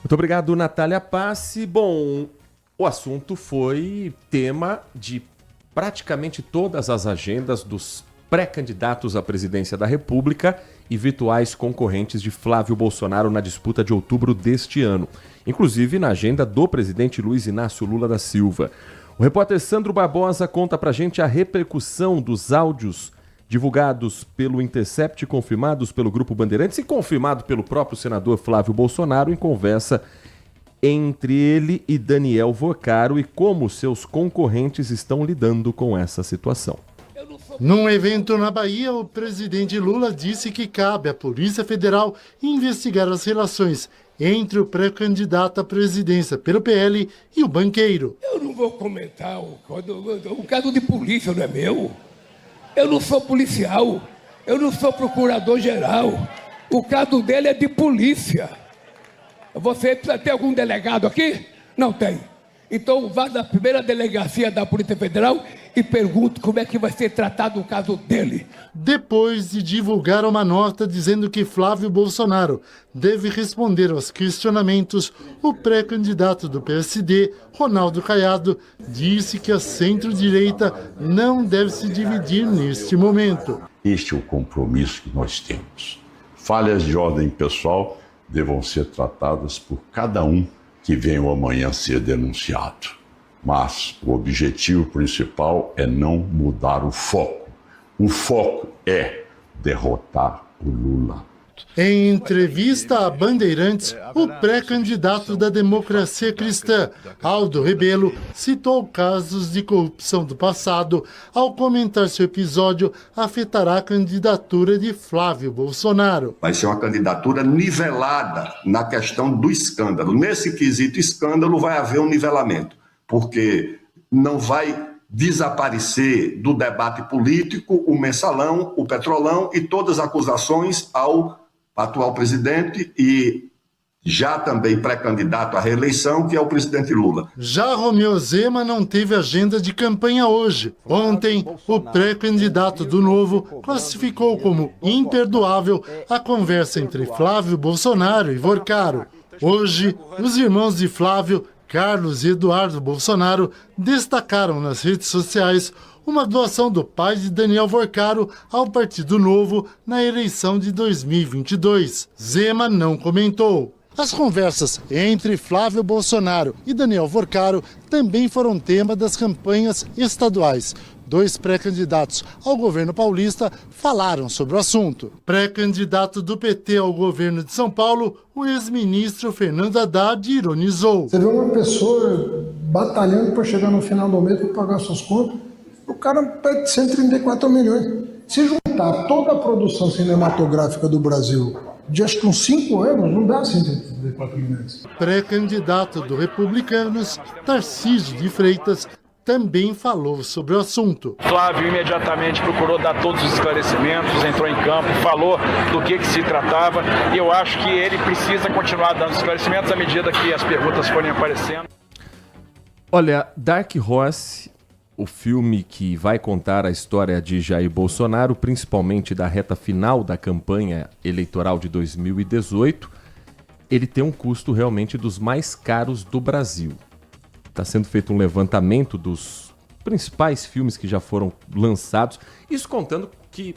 Muito obrigado, Natália Passi. Bom, o assunto foi tema de praticamente todas as agendas dos pré-candidatos à presidência da República e virtuais concorrentes de Flávio Bolsonaro na disputa de outubro deste ano, inclusive na agenda do presidente Luiz Inácio Lula da Silva. O repórter Sandro Barbosa conta pra gente a repercussão dos áudios divulgados pelo Intercept, confirmados pelo Grupo Bandeirantes e confirmado pelo próprio senador Flávio Bolsonaro em conversa entre ele e Daniel Vorcaro e como seus concorrentes estão lidando com essa situação. Num evento na Bahia, o presidente Lula disse que cabe à Polícia Federal investigar as relações entre o pré-candidato à presidência pelo PL e o banqueiro. Eu não vou comentar o caso de polícia, não é meu. Eu não sou policial, eu não sou procurador-geral. O caso dele é de polícia. Você precisa ter algum delegado aqui? Não tem. Então vá na primeira delegacia da Polícia Federal e pergunte como é que vai ser tratado o caso dele. Depois de divulgar uma nota dizendo que Flávio Bolsonaro deve responder aos questionamentos, o pré-candidato do PSD, Ronaldo Caiado, disse que a centro-direita não deve se dividir neste momento. Este é o compromisso que nós temos. Falhas de ordem pessoal devam ser tratadas por cada um que venha amanhã ser denunciado. Mas o objetivo principal é não mudar o foco. O foco é derrotar o Lula. Em entrevista a Bandeirantes, o pré-candidato da Democracia Cristã, Aldo Rebelo, citou casos de corrupção do passado ao comentar se o episódio afetará a candidatura de Flávio Bolsonaro. Vai ser uma candidatura nivelada na questão do escândalo. Nesse quesito escândalo vai haver um nivelamento, porque não vai desaparecer do debate político o mensalão, o petrolão e todas as acusações ao atual presidente e já também pré-candidato à reeleição, que é o presidente Lula. Já Romeu Zema não teve agenda de campanha hoje. Ontem, o pré-candidato do Novo classificou como imperdoável a conversa entre Flávio Bolsonaro e Vorcaro. Hoje, os irmãos de Flávio, Carlos e Eduardo Bolsonaro, destacaram nas redes sociais uma doação do pai de Daniel Vorcaro ao Partido Novo na eleição de 2022. Zema não comentou. As conversas entre Flávio Bolsonaro e Daniel Vorcaro também foram tema das campanhas estaduais. 2 pré-candidatos ao governo paulista falaram sobre o assunto. Pré-candidato do PT ao governo de São Paulo, o ex-ministro Fernando Haddad ironizou. Você vê uma pessoa batalhando para chegar no final do mês para pagar suas contas, o cara pede 134 milhões. Se juntar toda a produção cinematográfica do Brasil de acho que uns 5 anos, não dá 134 milhões. Pré-candidato do Republicanos, Tarcísio de Freitas, também falou sobre o assunto. Flávio imediatamente procurou dar todos os esclarecimentos, entrou em campo, falou do que se tratava, e eu acho que ele precisa continuar dando esclarecimentos à medida que as perguntas forem aparecendo. Olha, Dark Horse, o filme que vai contar a história de Jair Bolsonaro, principalmente da reta final da campanha eleitoral de 2018, ele tem um custo realmente dos mais caros do Brasil. Está sendo feito um levantamento dos principais filmes que já foram lançados, isso contando que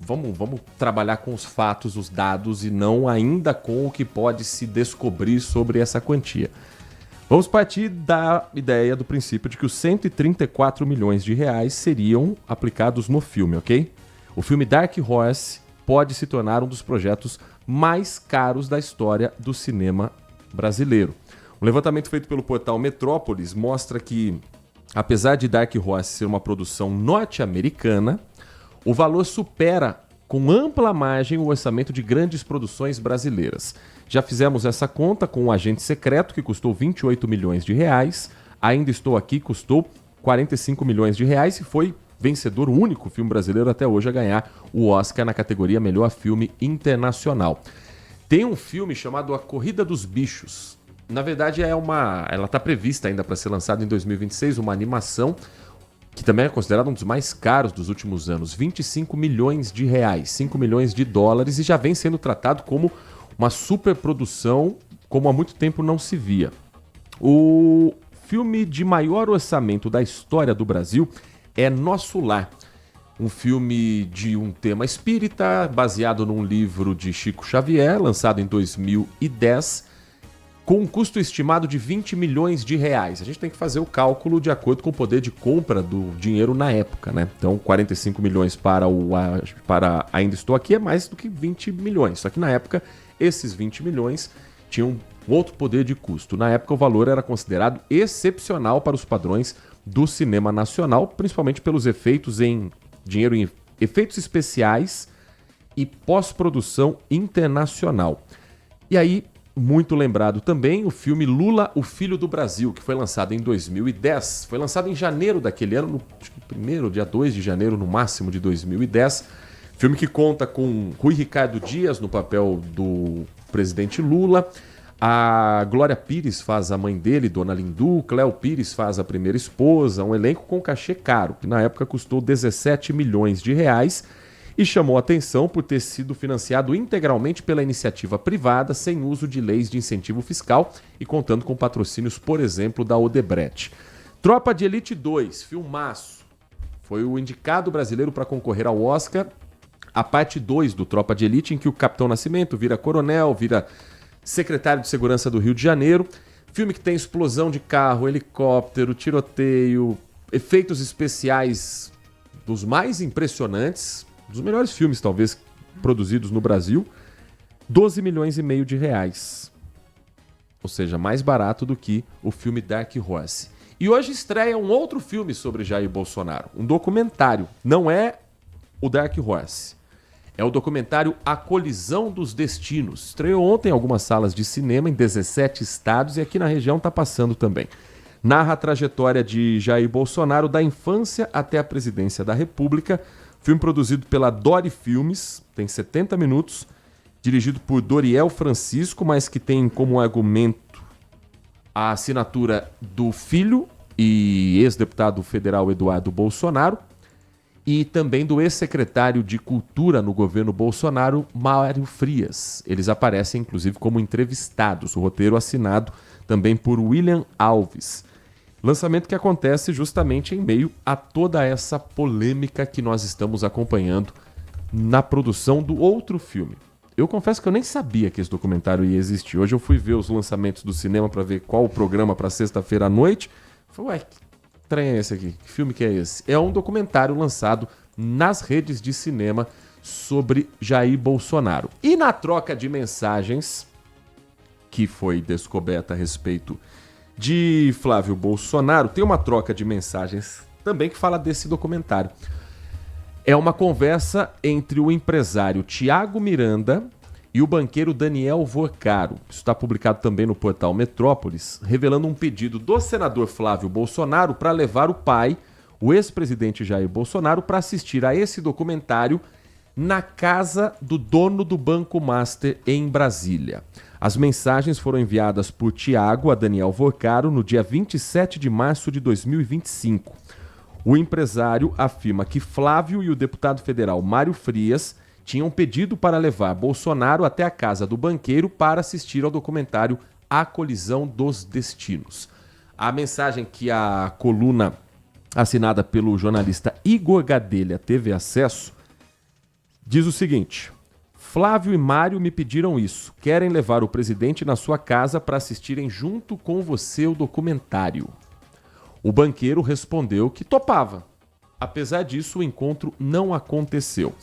vamos trabalhar com os fatos, os dados, e não ainda com o que pode se descobrir sobre essa quantia. Vamos partir da ideia, do princípio de que os 134 milhões de reais seriam aplicados no filme, ok? O filme Dark Horse pode se tornar um dos projetos mais caros da história do cinema brasileiro. Um levantamento feito pelo portal Metrópolis mostra que, apesar de Dark Horse ser uma produção norte-americana, o valor supera com ampla margem o orçamento de grandes produções brasileiras. Já fizemos essa conta com o Agente Secreto, que custou 28 milhões de reais. Ainda Estou Aqui custou 45 milhões de reais e foi vencedor, o único filme brasileiro até hoje a ganhar o Oscar na categoria Melhor Filme Internacional. Tem um filme chamado A Corrida dos Bichos. Na verdade, ela está prevista ainda para ser lançada em 2026, uma animação que também é considerada um dos mais caros dos últimos anos. 25 milhões de reais, 5 milhões de dólares, e já vem sendo tratado como uma superprodução como há muito tempo não se via. O filme de maior orçamento da história do Brasil é Nosso Lar, um filme de um tema espírita, baseado num livro de Chico Xavier, lançado em 2010, com um custo estimado de 20 milhões de reais. A gente tem que fazer o cálculo de acordo com o poder de compra do dinheiro na época, né? Então, 45 milhões para Ainda Estou Aqui é mais do que 20 milhões. Só que na época, esses 20 milhões tinham outro poder de custo. Na época, o valor era considerado excepcional para os padrões do cinema nacional, principalmente pelos efeitos em efeitos especiais e pós-produção internacional. E aí, muito lembrado também, o filme Lula, o Filho do Brasil, que foi lançado em 2010. Foi lançado em janeiro daquele ano, dia 2 de janeiro, no máximo, de 2010. Filme que conta com Rui Ricardo Dias no papel do presidente Lula. A Glória Pires faz a mãe dele, Dona Lindu. Cléo Pires faz a primeira esposa. Um elenco com cachê caro, que na época custou 17 milhões de reais. E chamou atenção por ter sido financiado integralmente pela iniciativa privada, sem uso de leis de incentivo fiscal e contando com patrocínios, por exemplo, da Odebrecht. Tropa de Elite 2, filmaço. Foi o indicado brasileiro para concorrer ao Oscar. A parte 2 do Tropa de Elite, em que o Capitão Nascimento vira coronel, vira secretário de Segurança do Rio de Janeiro. Filme que tem explosão de carro, helicóptero, tiroteio, efeitos especiais dos mais impressionantes, dos melhores filmes, talvez, produzidos no Brasil, 12 milhões e meio de reais. Ou seja, mais barato do que o filme Dark Horse. E hoje estreia um outro filme sobre Jair Bolsonaro, um documentário. Não é o Dark Horse, é o documentário A Colisão dos Destinos. Estreou ontem em algumas salas de cinema em 17 estados e aqui na região está passando também. Narra a trajetória de Jair Bolsonaro da infância até a presidência da República. Filme produzido pela Dori Filmes, tem 70 minutos, dirigido por Doriel Francisco, mas que tem como argumento a assinatura do filho e ex-deputado federal Eduardo Bolsonaro e também do ex-secretário de Cultura no governo Bolsonaro, Mário Frias. Eles aparecem, inclusive, como entrevistados. O roteiro assinado também por William Alves. Lançamento que acontece justamente em meio a toda essa polêmica que nós estamos acompanhando na produção do outro filme. Eu confesso que eu nem sabia que esse documentário ia existir. Hoje eu fui ver os lançamentos do cinema para ver qual o programa para sexta-feira à noite. Falei, ué, que trem é esse aqui? Que filme que é esse? É um documentário lançado nas redes de cinema sobre Jair Bolsonaro. E na troca de mensagens que foi descoberta a respeito de Flávio Bolsonaro, tem uma troca de mensagens também que fala desse documentário. É uma conversa entre o empresário Tiago Miranda e o banqueiro Daniel Vorcaro. Isso está publicado também no portal Metrópolis, revelando um pedido do senador Flávio Bolsonaro para levar o pai, o ex-presidente Jair Bolsonaro, para assistir a esse documentário na casa do dono do Banco Master em Brasília. As mensagens foram enviadas por Tiago a Daniel Vorcaro no dia 27 de março de 2025. O empresário afirma que Flávio e o deputado federal Mário Frias tinham pedido para levar Bolsonaro até a casa do banqueiro para assistir ao documentário A Colisão dos Destinos. A mensagem que a coluna assinada pelo jornalista Igor Gadelha teve acesso diz o seguinte: Flávio e Mário me pediram isso. Querem levar o presidente na sua casa para assistirem junto com você o documentário. O banqueiro respondeu que topava. Apesar disso, o encontro não aconteceu.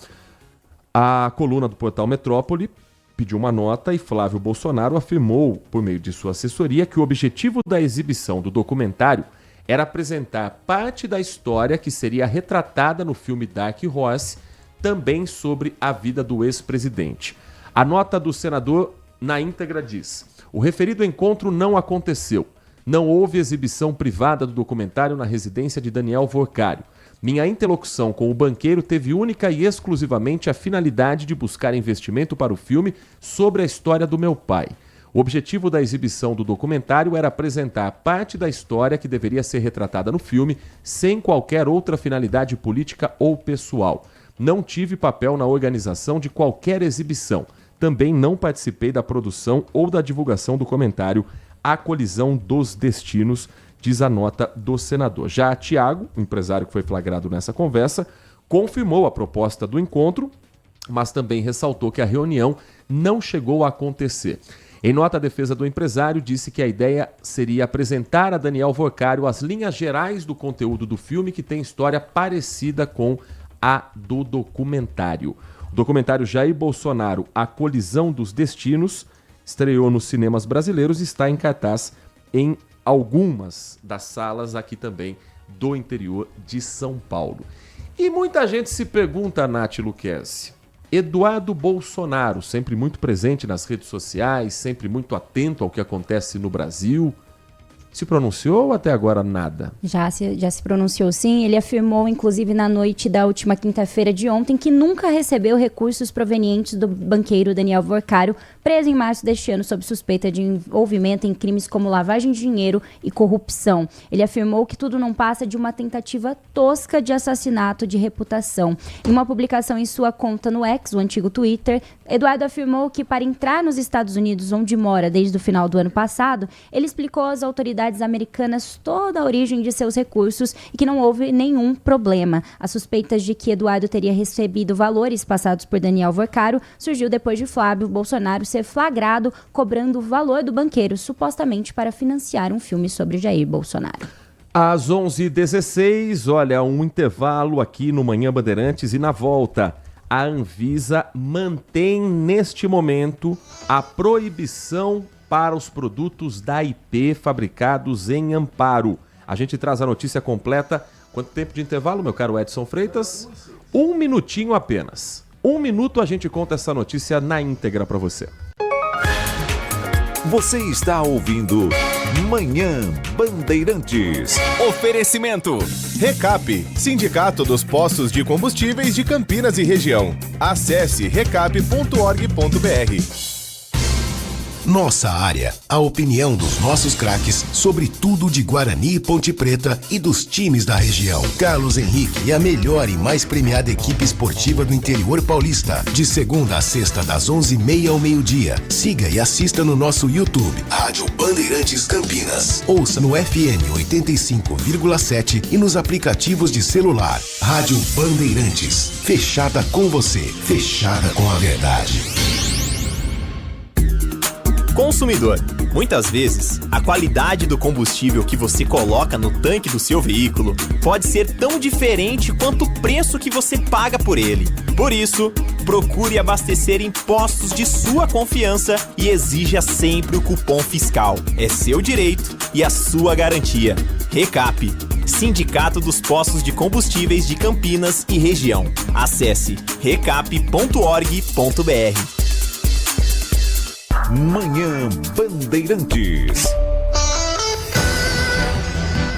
A coluna do portal Metrópole pediu uma nota e Flávio Bolsonaro afirmou, por meio de sua assessoria, que o objetivo da exibição do documentário era apresentar parte da história que seria retratada no filme Dark Horse, também sobre a vida do ex-presidente. A nota do senador, na íntegra, diz: o referido encontro não aconteceu. Não houve exibição privada do documentário na residência de Daniel Vorcaro. Minha interlocução com o banqueiro teve única e exclusivamente a finalidade de buscar investimento para o filme sobre a história do meu pai. O objetivo da exibição do documentário era apresentar parte da história que deveria ser retratada no filme, sem qualquer outra finalidade política ou pessoal. Não tive papel na organização de qualquer exibição. Também não participei da produção ou da divulgação do documentário A Colisão dos Destinos, diz a nota do senador. Já Tiago, o empresário que foi flagrado nessa conversa, confirmou a proposta do encontro, mas também ressaltou que a reunião não chegou a acontecer. Em nota, a defesa do empresário disse que a ideia seria apresentar a Daniel Worcário as linhas gerais do conteúdo do filme, que tem história parecida com a do documentário. O documentário Jair Bolsonaro, A Colisão dos Destinos, estreou nos cinemas brasileiros e está em cartaz em algumas das salas aqui também do interior de São Paulo. E muita gente se pergunta, Nath Luquezzi, Eduardo Bolsonaro, sempre muito presente nas redes sociais, sempre muito atento ao que acontece no Brasil, se pronunciou ou até agora nada? Já se pronunciou, sim. Ele afirmou, inclusive, na noite da última quinta-feira de ontem, que nunca recebeu recursos provenientes do banqueiro Daniel Worcário, preso em março deste ano sob suspeita de envolvimento em crimes como lavagem de dinheiro e corrupção. Ele afirmou que tudo não passa de uma tentativa tosca de assassinato de reputação. Em uma publicação em sua conta no X, o antigo Twitter, Eduardo afirmou que para entrar nos Estados Unidos, onde mora desde o final do ano passado, ele explicou às autoridades americanas toda a origem de seus recursos e que não houve nenhum problema. As suspeitas de que Eduardo teria recebido valores passados por Daniel Worcário surgiu depois de Flávio Bolsonaro ser flagrado cobrando o valor do banqueiro, supostamente para financiar um filme sobre Jair Bolsonaro. Às 11h16, olha, um intervalo aqui no Manhã Bandeirantes e na volta. A Anvisa mantém neste momento a proibição para os produtos da IP fabricados em Amparo. A gente traz a notícia completa. Quanto tempo de intervalo, meu caro Edson Freitas? 1 minutinho apenas. 1 minuto a gente conta essa notícia na íntegra para você. Você está ouvindo Manhã Bandeirantes. Oferecimento. Recap, Sindicato dos Postos de Combustíveis de Campinas e Região. Acesse recap.org.br. Nossa área, a opinião dos nossos craques sobre tudo de Guarani e Ponte Preta e dos times da região. Carlos Henrique e a melhor e mais premiada equipe esportiva do interior paulista. De segunda a sexta, das 11h30 ao meio-dia. Siga e assista no nosso YouTube, Rádio Bandeirantes Campinas. Ouça no FM 85,7 e nos aplicativos de celular. Rádio Bandeirantes. Fechada com você. Fechada com a verdade. Consumidor, muitas vezes, a qualidade do combustível que você coloca no tanque do seu veículo pode ser tão diferente quanto o preço que você paga por ele. Por isso, procure abastecer em postos de sua confiança e exija sempre o cupom fiscal. É seu direito e a sua garantia. Recap, Sindicato dos Postos de Combustíveis de Campinas e Região. Acesse recap.org.br. Manhã Bandeirantes.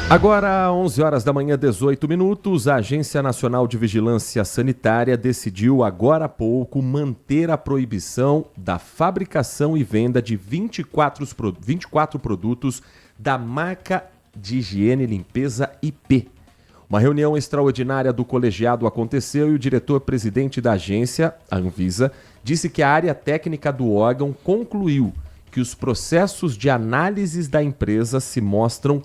Agora, 11 horas da manhã, 18 minutos, a Agência Nacional de Vigilância Sanitária decidiu agora há pouco manter a proibição da fabricação e venda de 24 produtos da marca de higiene e limpeza IP. Uma reunião extraordinária do colegiado aconteceu e o diretor-presidente da agência, a Anvisa, disse que a área técnica do órgão concluiu que os processos de análises da empresa se mostram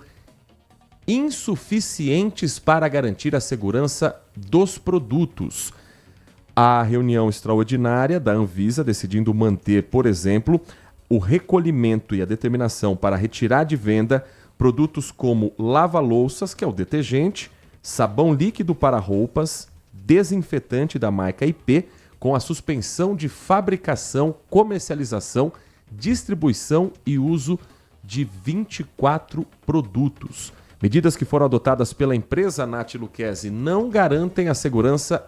insuficientes para garantir a segurança dos produtos. A reunião extraordinária da Anvisa decidindo manter, por exemplo, o recolhimento e a determinação para retirar de venda produtos como lava-louças, que é o detergente, sabão líquido para roupas, desinfetante da marca IP, com a suspensão de fabricação, comercialização, distribuição e uso de 24 produtos. Medidas que foram adotadas pela empresa Nath Luquezzi não garantem a segurança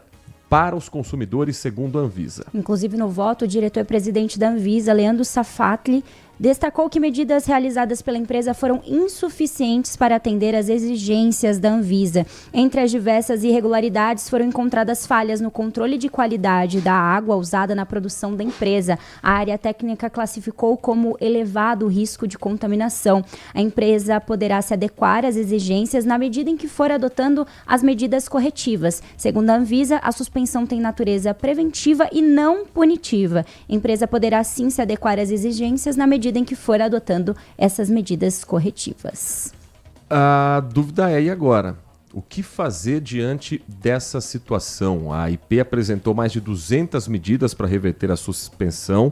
para os consumidores, segundo a Anvisa. Inclusive, no voto, o diretor-presidente da Anvisa, Leandro Safatli, destacou que medidas realizadas pela empresa foram insuficientes para atender às exigências da Anvisa. Entre as diversas irregularidades, foram encontradas falhas no controle de qualidade da água usada na produção da empresa. A área técnica classificou como elevado o risco de contaminação. A empresa poderá se adequar às exigências na medida em que for adotando as medidas corretivas. Segundo a Anvisa, a suspensão tem natureza preventiva e não punitiva. A empresa poderá sim se adequar às exigências na medida em que for adotando essas medidas corretivas. A dúvida é, e agora? O que fazer diante dessa situação? A IP apresentou mais de 200 medidas para reverter a suspensão.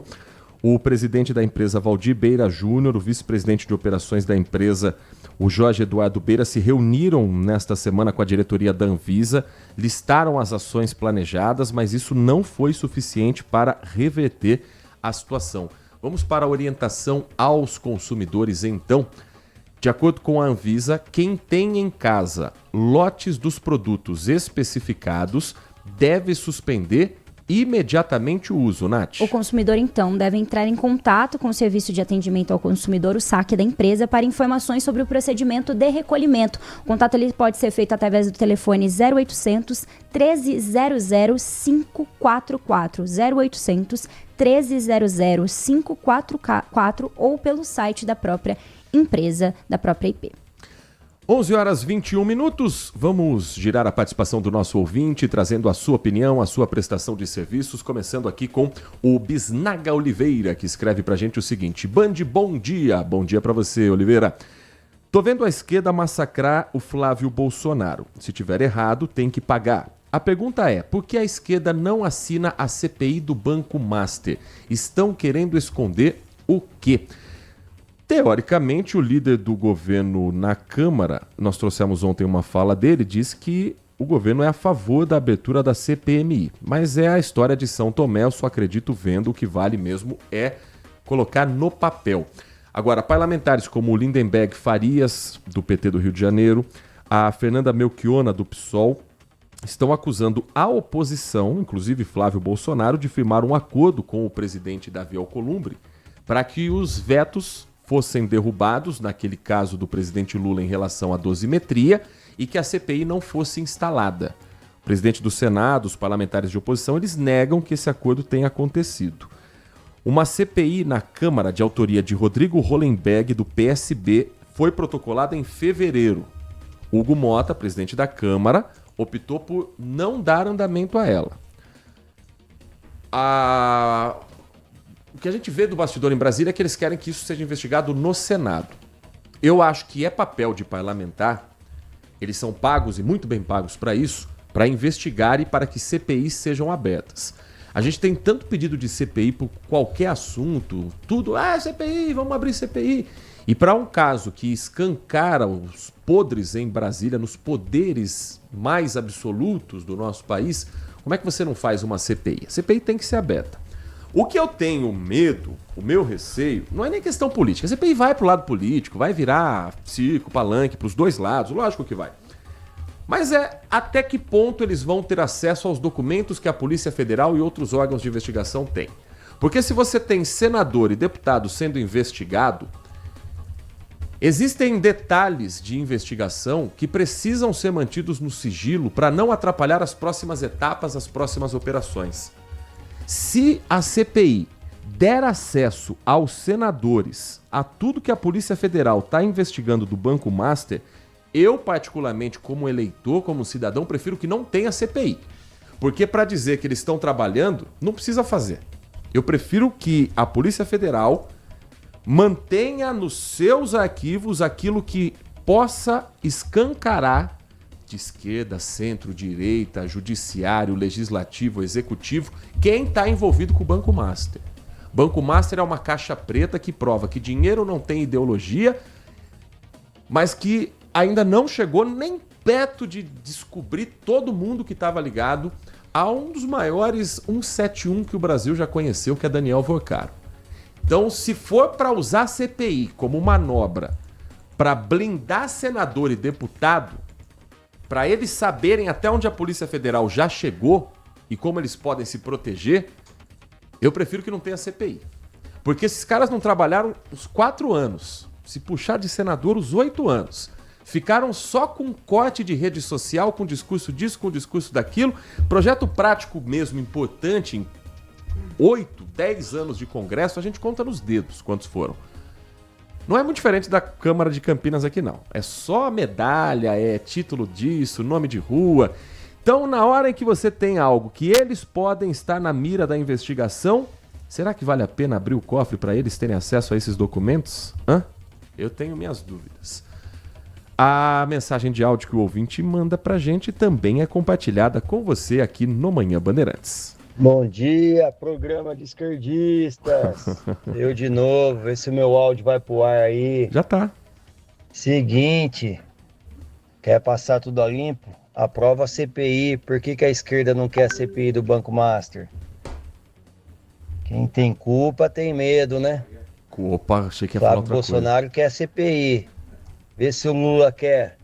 O presidente da empresa, Valdir Beira Júnior, o vice-presidente de operações da empresa, o Jorge Eduardo Beira, se reuniram nesta semana com a diretoria da Anvisa, listaram as ações planejadas, mas isso não foi suficiente para reverter a situação. Vamos para a orientação aos consumidores, então. De acordo com a Anvisa, quem tem em casa lotes dos produtos especificados deve suspender imediatamente o uso, Nath. O consumidor, então, deve entrar em contato com o Serviço de Atendimento ao Consumidor, o SAC da empresa, para informações sobre o procedimento de recolhimento. O contato ele pode ser feito através do telefone 0800 1300 544, 0800 1300 544 ou pelo site da própria empresa, da própria IP. 11h21. Vamos girar a participação do nosso ouvinte, trazendo a sua opinião, a sua prestação de serviços, começando aqui com o Bisnaga Oliveira, que escreve pra gente o seguinte: Band, bom dia. Bom dia pra você, Oliveira. Tô vendo a esquerda massacrar o Flávio Bolsonaro. Se tiver errado, tem que pagar. A pergunta é, por que a esquerda não assina a CPI do Banco Master? Estão querendo esconder o quê? Teoricamente, o líder do governo na Câmara, nós trouxemos ontem uma fala dele, diz que o governo é a favor da abertura da CPMI. Mas é a história de São Tomé, eu só acredito vendo, o que vale mesmo é colocar no papel. Agora, parlamentares como o Lindenberg Farias, do PT do Rio de Janeiro, a Fernanda Melchiona, do PSOL, estão acusando a oposição, inclusive Flávio Bolsonaro, de firmar um acordo com o presidente Davi Alcolumbre para que os vetos fossem derrubados, naquele caso do presidente Lula em relação à dosimetria, e que a CPI não fosse instalada. O presidente do Senado, os parlamentares de oposição, eles negam que esse acordo tenha acontecido. Uma CPI na Câmara, de autoria de Rodrigo Hollenberg, do PSB, foi protocolada em fevereiro. Hugo Mota, presidente da Câmara, optou por não dar andamento a ela. O que a gente vê do bastidor em Brasília é que eles querem que isso seja investigado no Senado. Eu acho que é papel de parlamentar, eles são pagos e muito bem pagos para isso, para investigar e para que CPIs sejam abertas. A gente tem tanto pedido de CPI por qualquer assunto, tudo, CPI, vamos abrir CPI. E para um caso que escancara os podres em Brasília, nos poderes mais absolutos do nosso país, como é que você não faz uma CPI? A CPI tem que ser aberta. O que eu tenho medo, o meu receio, não é nem questão política. A CPI vai pro lado político, vai virar circo, palanque pros dois lados, lógico que vai. Mas é até que ponto eles vão ter acesso aos documentos que a Polícia Federal e outros órgãos de investigação têm. Porque se você tem senador e deputado sendo investigado, existem detalhes de investigação que precisam ser mantidos no sigilo para não atrapalhar as próximas etapas, as próximas operações. Se a CPI der acesso aos senadores a tudo que a Polícia Federal está investigando do Banco Master, eu particularmente como eleitor, como cidadão, prefiro que não tenha CPI. Porque para dizer que eles estão trabalhando, não precisa fazer. Eu prefiro que a Polícia Federal mantenha nos seus arquivos aquilo que possa escancarar de esquerda, centro, direita, judiciário, legislativo, executivo, quem está envolvido com o Banco Master. Banco Master é uma caixa preta que prova que dinheiro não tem ideologia, mas que ainda não chegou nem perto de descobrir todo mundo que estava ligado a um dos maiores 171 que o Brasil já conheceu, que é Daniel Vorcaro. Então, se for para usar a CPI como manobra para blindar senador e deputado, para eles saberem até onde a Polícia Federal já chegou e como eles podem se proteger, eu prefiro que não tenha CPI. Porque esses caras não trabalharam os 4 anos, se puxar de senador os 8 anos. Ficaram só com corte de rede social, com discurso disso, com discurso daquilo. Projeto prático mesmo, importante, em 8, 10 anos de Congresso, a gente conta nos dedos quantos foram. Não é muito diferente da Câmara de Campinas aqui, não. É só medalha, é título disso, nome de rua. Então, na hora em que você tem algo que eles podem estar na mira da investigação, será que vale a pena abrir o cofre para eles terem acesso a esses documentos? Eu tenho minhas dúvidas. A mensagem de áudio que o ouvinte manda pra gente também é compartilhada com você aqui no Manhã Bandeirantes. Bom dia, programa de esquerdistas. Eu de novo, vê se o meu áudio vai pro ar aí. Já tá. Seguinte, quer passar tudo a limpo? Aprova a CPI. Por que a esquerda não quer a CPI do Banco Master? Quem tem culpa tem medo, né? Opa, achei que ia falar outra coisa. Bolsonaro quer a CPI. Vê se o Lula quer.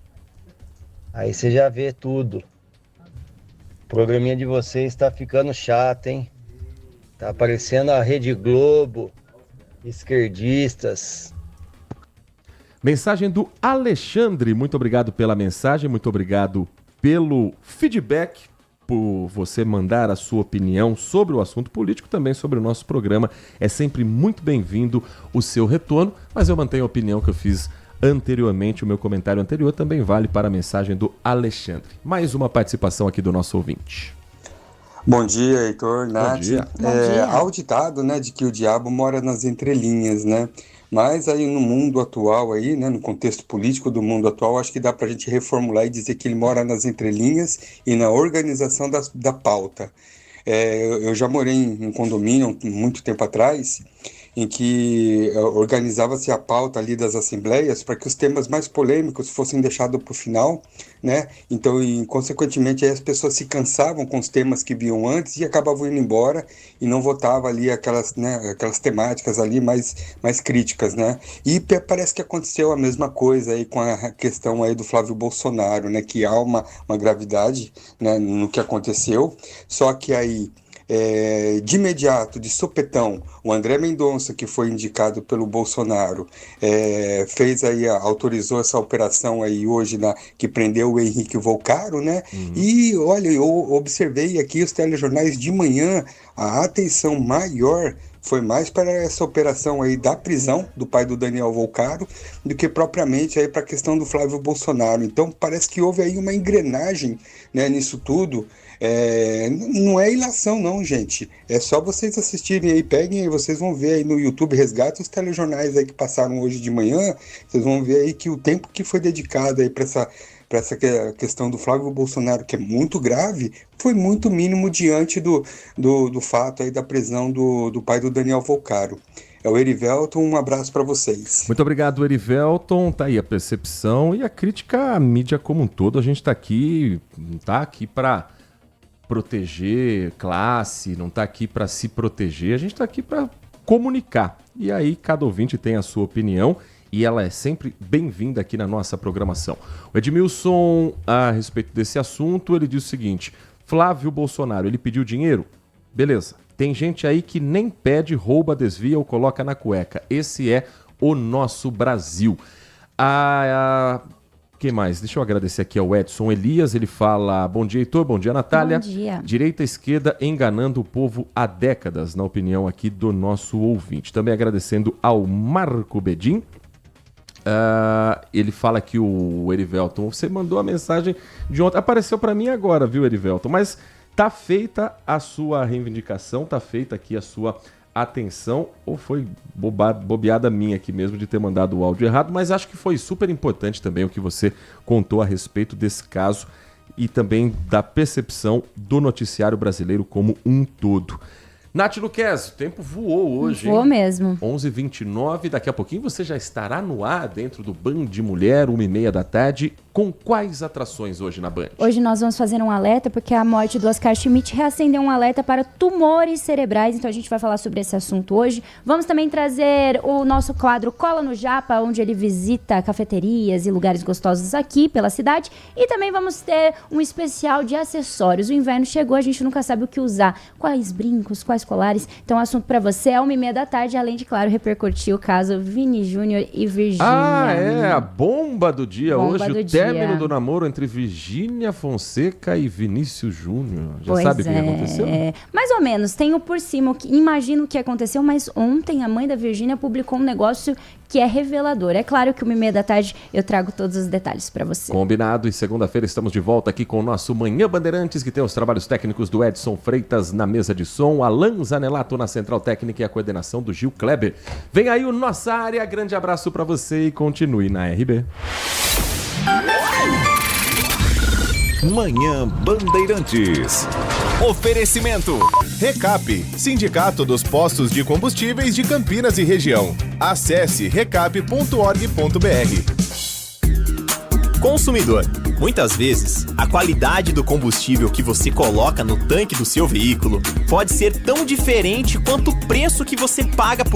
Aí você já vê tudo. O programinha de vocês tá ficando chato, hein? Tá aparecendo a Rede Globo, esquerdistas. Mensagem do Alexandre. Muito obrigado pela mensagem, muito obrigado pelo feedback, por você mandar a sua opinião sobre o assunto político, também sobre o nosso programa. É sempre muito bem-vindo o seu retorno, mas eu mantenho a opinião que eu fiz anteriormente, o meu comentário anterior também vale para a mensagem do Alexandre. Mais uma participação aqui do nosso ouvinte. Bom dia, Heitor, Nath. Bom dia. Há o ditado, né, de que o diabo mora nas entrelinhas, né? Mas aí no mundo atual, aí, né, no contexto político do mundo atual, acho que dá para a gente reformular e dizer que ele mora nas entrelinhas e na organização da pauta. Eu já morei em condomínio muito tempo atrás, em que organizava-se a pauta ali das assembleias para que os temas mais polêmicos fossem deixados para o final, né? Então, consequentemente, aí as pessoas se cansavam com os temas que viam antes e acabavam indo embora e não votavam ali aquelas temáticas ali mais críticas, né? E parece que aconteceu a mesma coisa aí com a questão aí do Flávio Bolsonaro, né? Que há uma gravidade, né, no que aconteceu, só que aí de imediato, de sopetão, o André Mendonça, que foi indicado pelo Bolsonaro, fez aí, autorizou essa operação aí hoje, que prendeu o Henrique Volcaro, né? E olha, eu observei aqui os telejornais de manhã, a atenção maior foi mais para essa operação aí da prisão do pai do Daniel Volcaro do que propriamente aí para a questão do Flávio Bolsonaro. Então parece que houve aí uma engrenagem, né, nisso tudo. Não é ilação não, gente. É só vocês assistirem aí, peguem aí, vocês vão ver aí no YouTube, resgata os telejornais aí que passaram hoje de manhã, vocês vão ver aí que o tempo que foi dedicado aí para essa questão do Flávio Bolsonaro, que é muito grave, foi muito mínimo diante do fato aí da prisão do pai do Daniel Volcaro. É o Erivelton, um abraço para vocês. Muito obrigado, Erivelton. Tá aí a percepção e a crítica à mídia como um todo. A gente tá aqui para proteger classe, não tá aqui para se proteger, a gente tá aqui para comunicar. E aí cada ouvinte tem a sua opinião e ela é sempre bem-vinda aqui na nossa programação. O Edmilson, a respeito desse assunto, ele diz o seguinte: Flávio Bolsonaro, ele pediu dinheiro? Beleza. Tem gente aí que nem pede, rouba, desvia ou coloca na cueca. Esse é o nosso Brasil. Quem mais? Deixa eu agradecer aqui ao Edson Elias, ele fala: bom dia, Heitor, bom dia, Natália. Bom dia. Direita e esquerda enganando o povo há décadas, na opinião aqui do nosso ouvinte. Também agradecendo ao Marco Bedin. Ele fala que o Erivelton, você mandou a mensagem de ontem, apareceu para mim agora, viu, Erivelton? Mas tá feita a sua reivindicação, tá feita aqui a sua atenção, ou foi bobeada minha aqui mesmo de ter mandado o áudio errado, mas acho que foi super importante também o que você contou a respeito desse caso e também da percepção do noticiário brasileiro como um todo. Nath Luquez, o tempo voou hoje. Voou mesmo. 11h29, daqui a pouquinho você já estará no ar dentro do Band de Mulher, 1h30 da tarde. Com quais atrações hoje na Band? Hoje nós vamos fazer um alerta, porque a morte do Oscar Schmidt reacendeu um alerta para tumores cerebrais, então a gente vai falar sobre esse assunto hoje. Vamos também trazer o nosso quadro Cola no Japa, onde ele visita cafeterias e lugares gostosos aqui pela cidade. E também vamos ter um especial de acessórios. O inverno chegou, a gente nunca sabe o que usar. Quais brincos, quais colares. Então, assunto para você é 1h30 da tarde, além de, claro, repercutir o caso Vini Júnior e Virgínia. A bomba do dia hoje, o término do namoro entre Virgínia Fonseca e Vinícius Júnior. Já sabe o que aconteceu? Mais ou menos, tenho por cima, imagino o que aconteceu, mas ontem a mãe da Virgínia publicou um negócio que é revelador. É claro que 1h30 da tarde eu trago todos os detalhes para você. Combinado, e segunda-feira estamos de volta aqui com o nosso Manhã Bandeirantes, que tem os trabalhos técnicos do Edson Freitas na mesa de som, Alan Zanelato na central técnica e a coordenação do Gil Kleber. Vem aí o Nossa Área, grande abraço para você e continue na RB. Manhã Bandeirantes. Oferecimento. Recap, Sindicato dos Postos de Combustíveis de Campinas e Região. Acesse recap.org.br. Consumidor. Muitas vezes, a qualidade do combustível que você coloca no tanque do seu veículo pode ser tão diferente quanto o preço que você paga por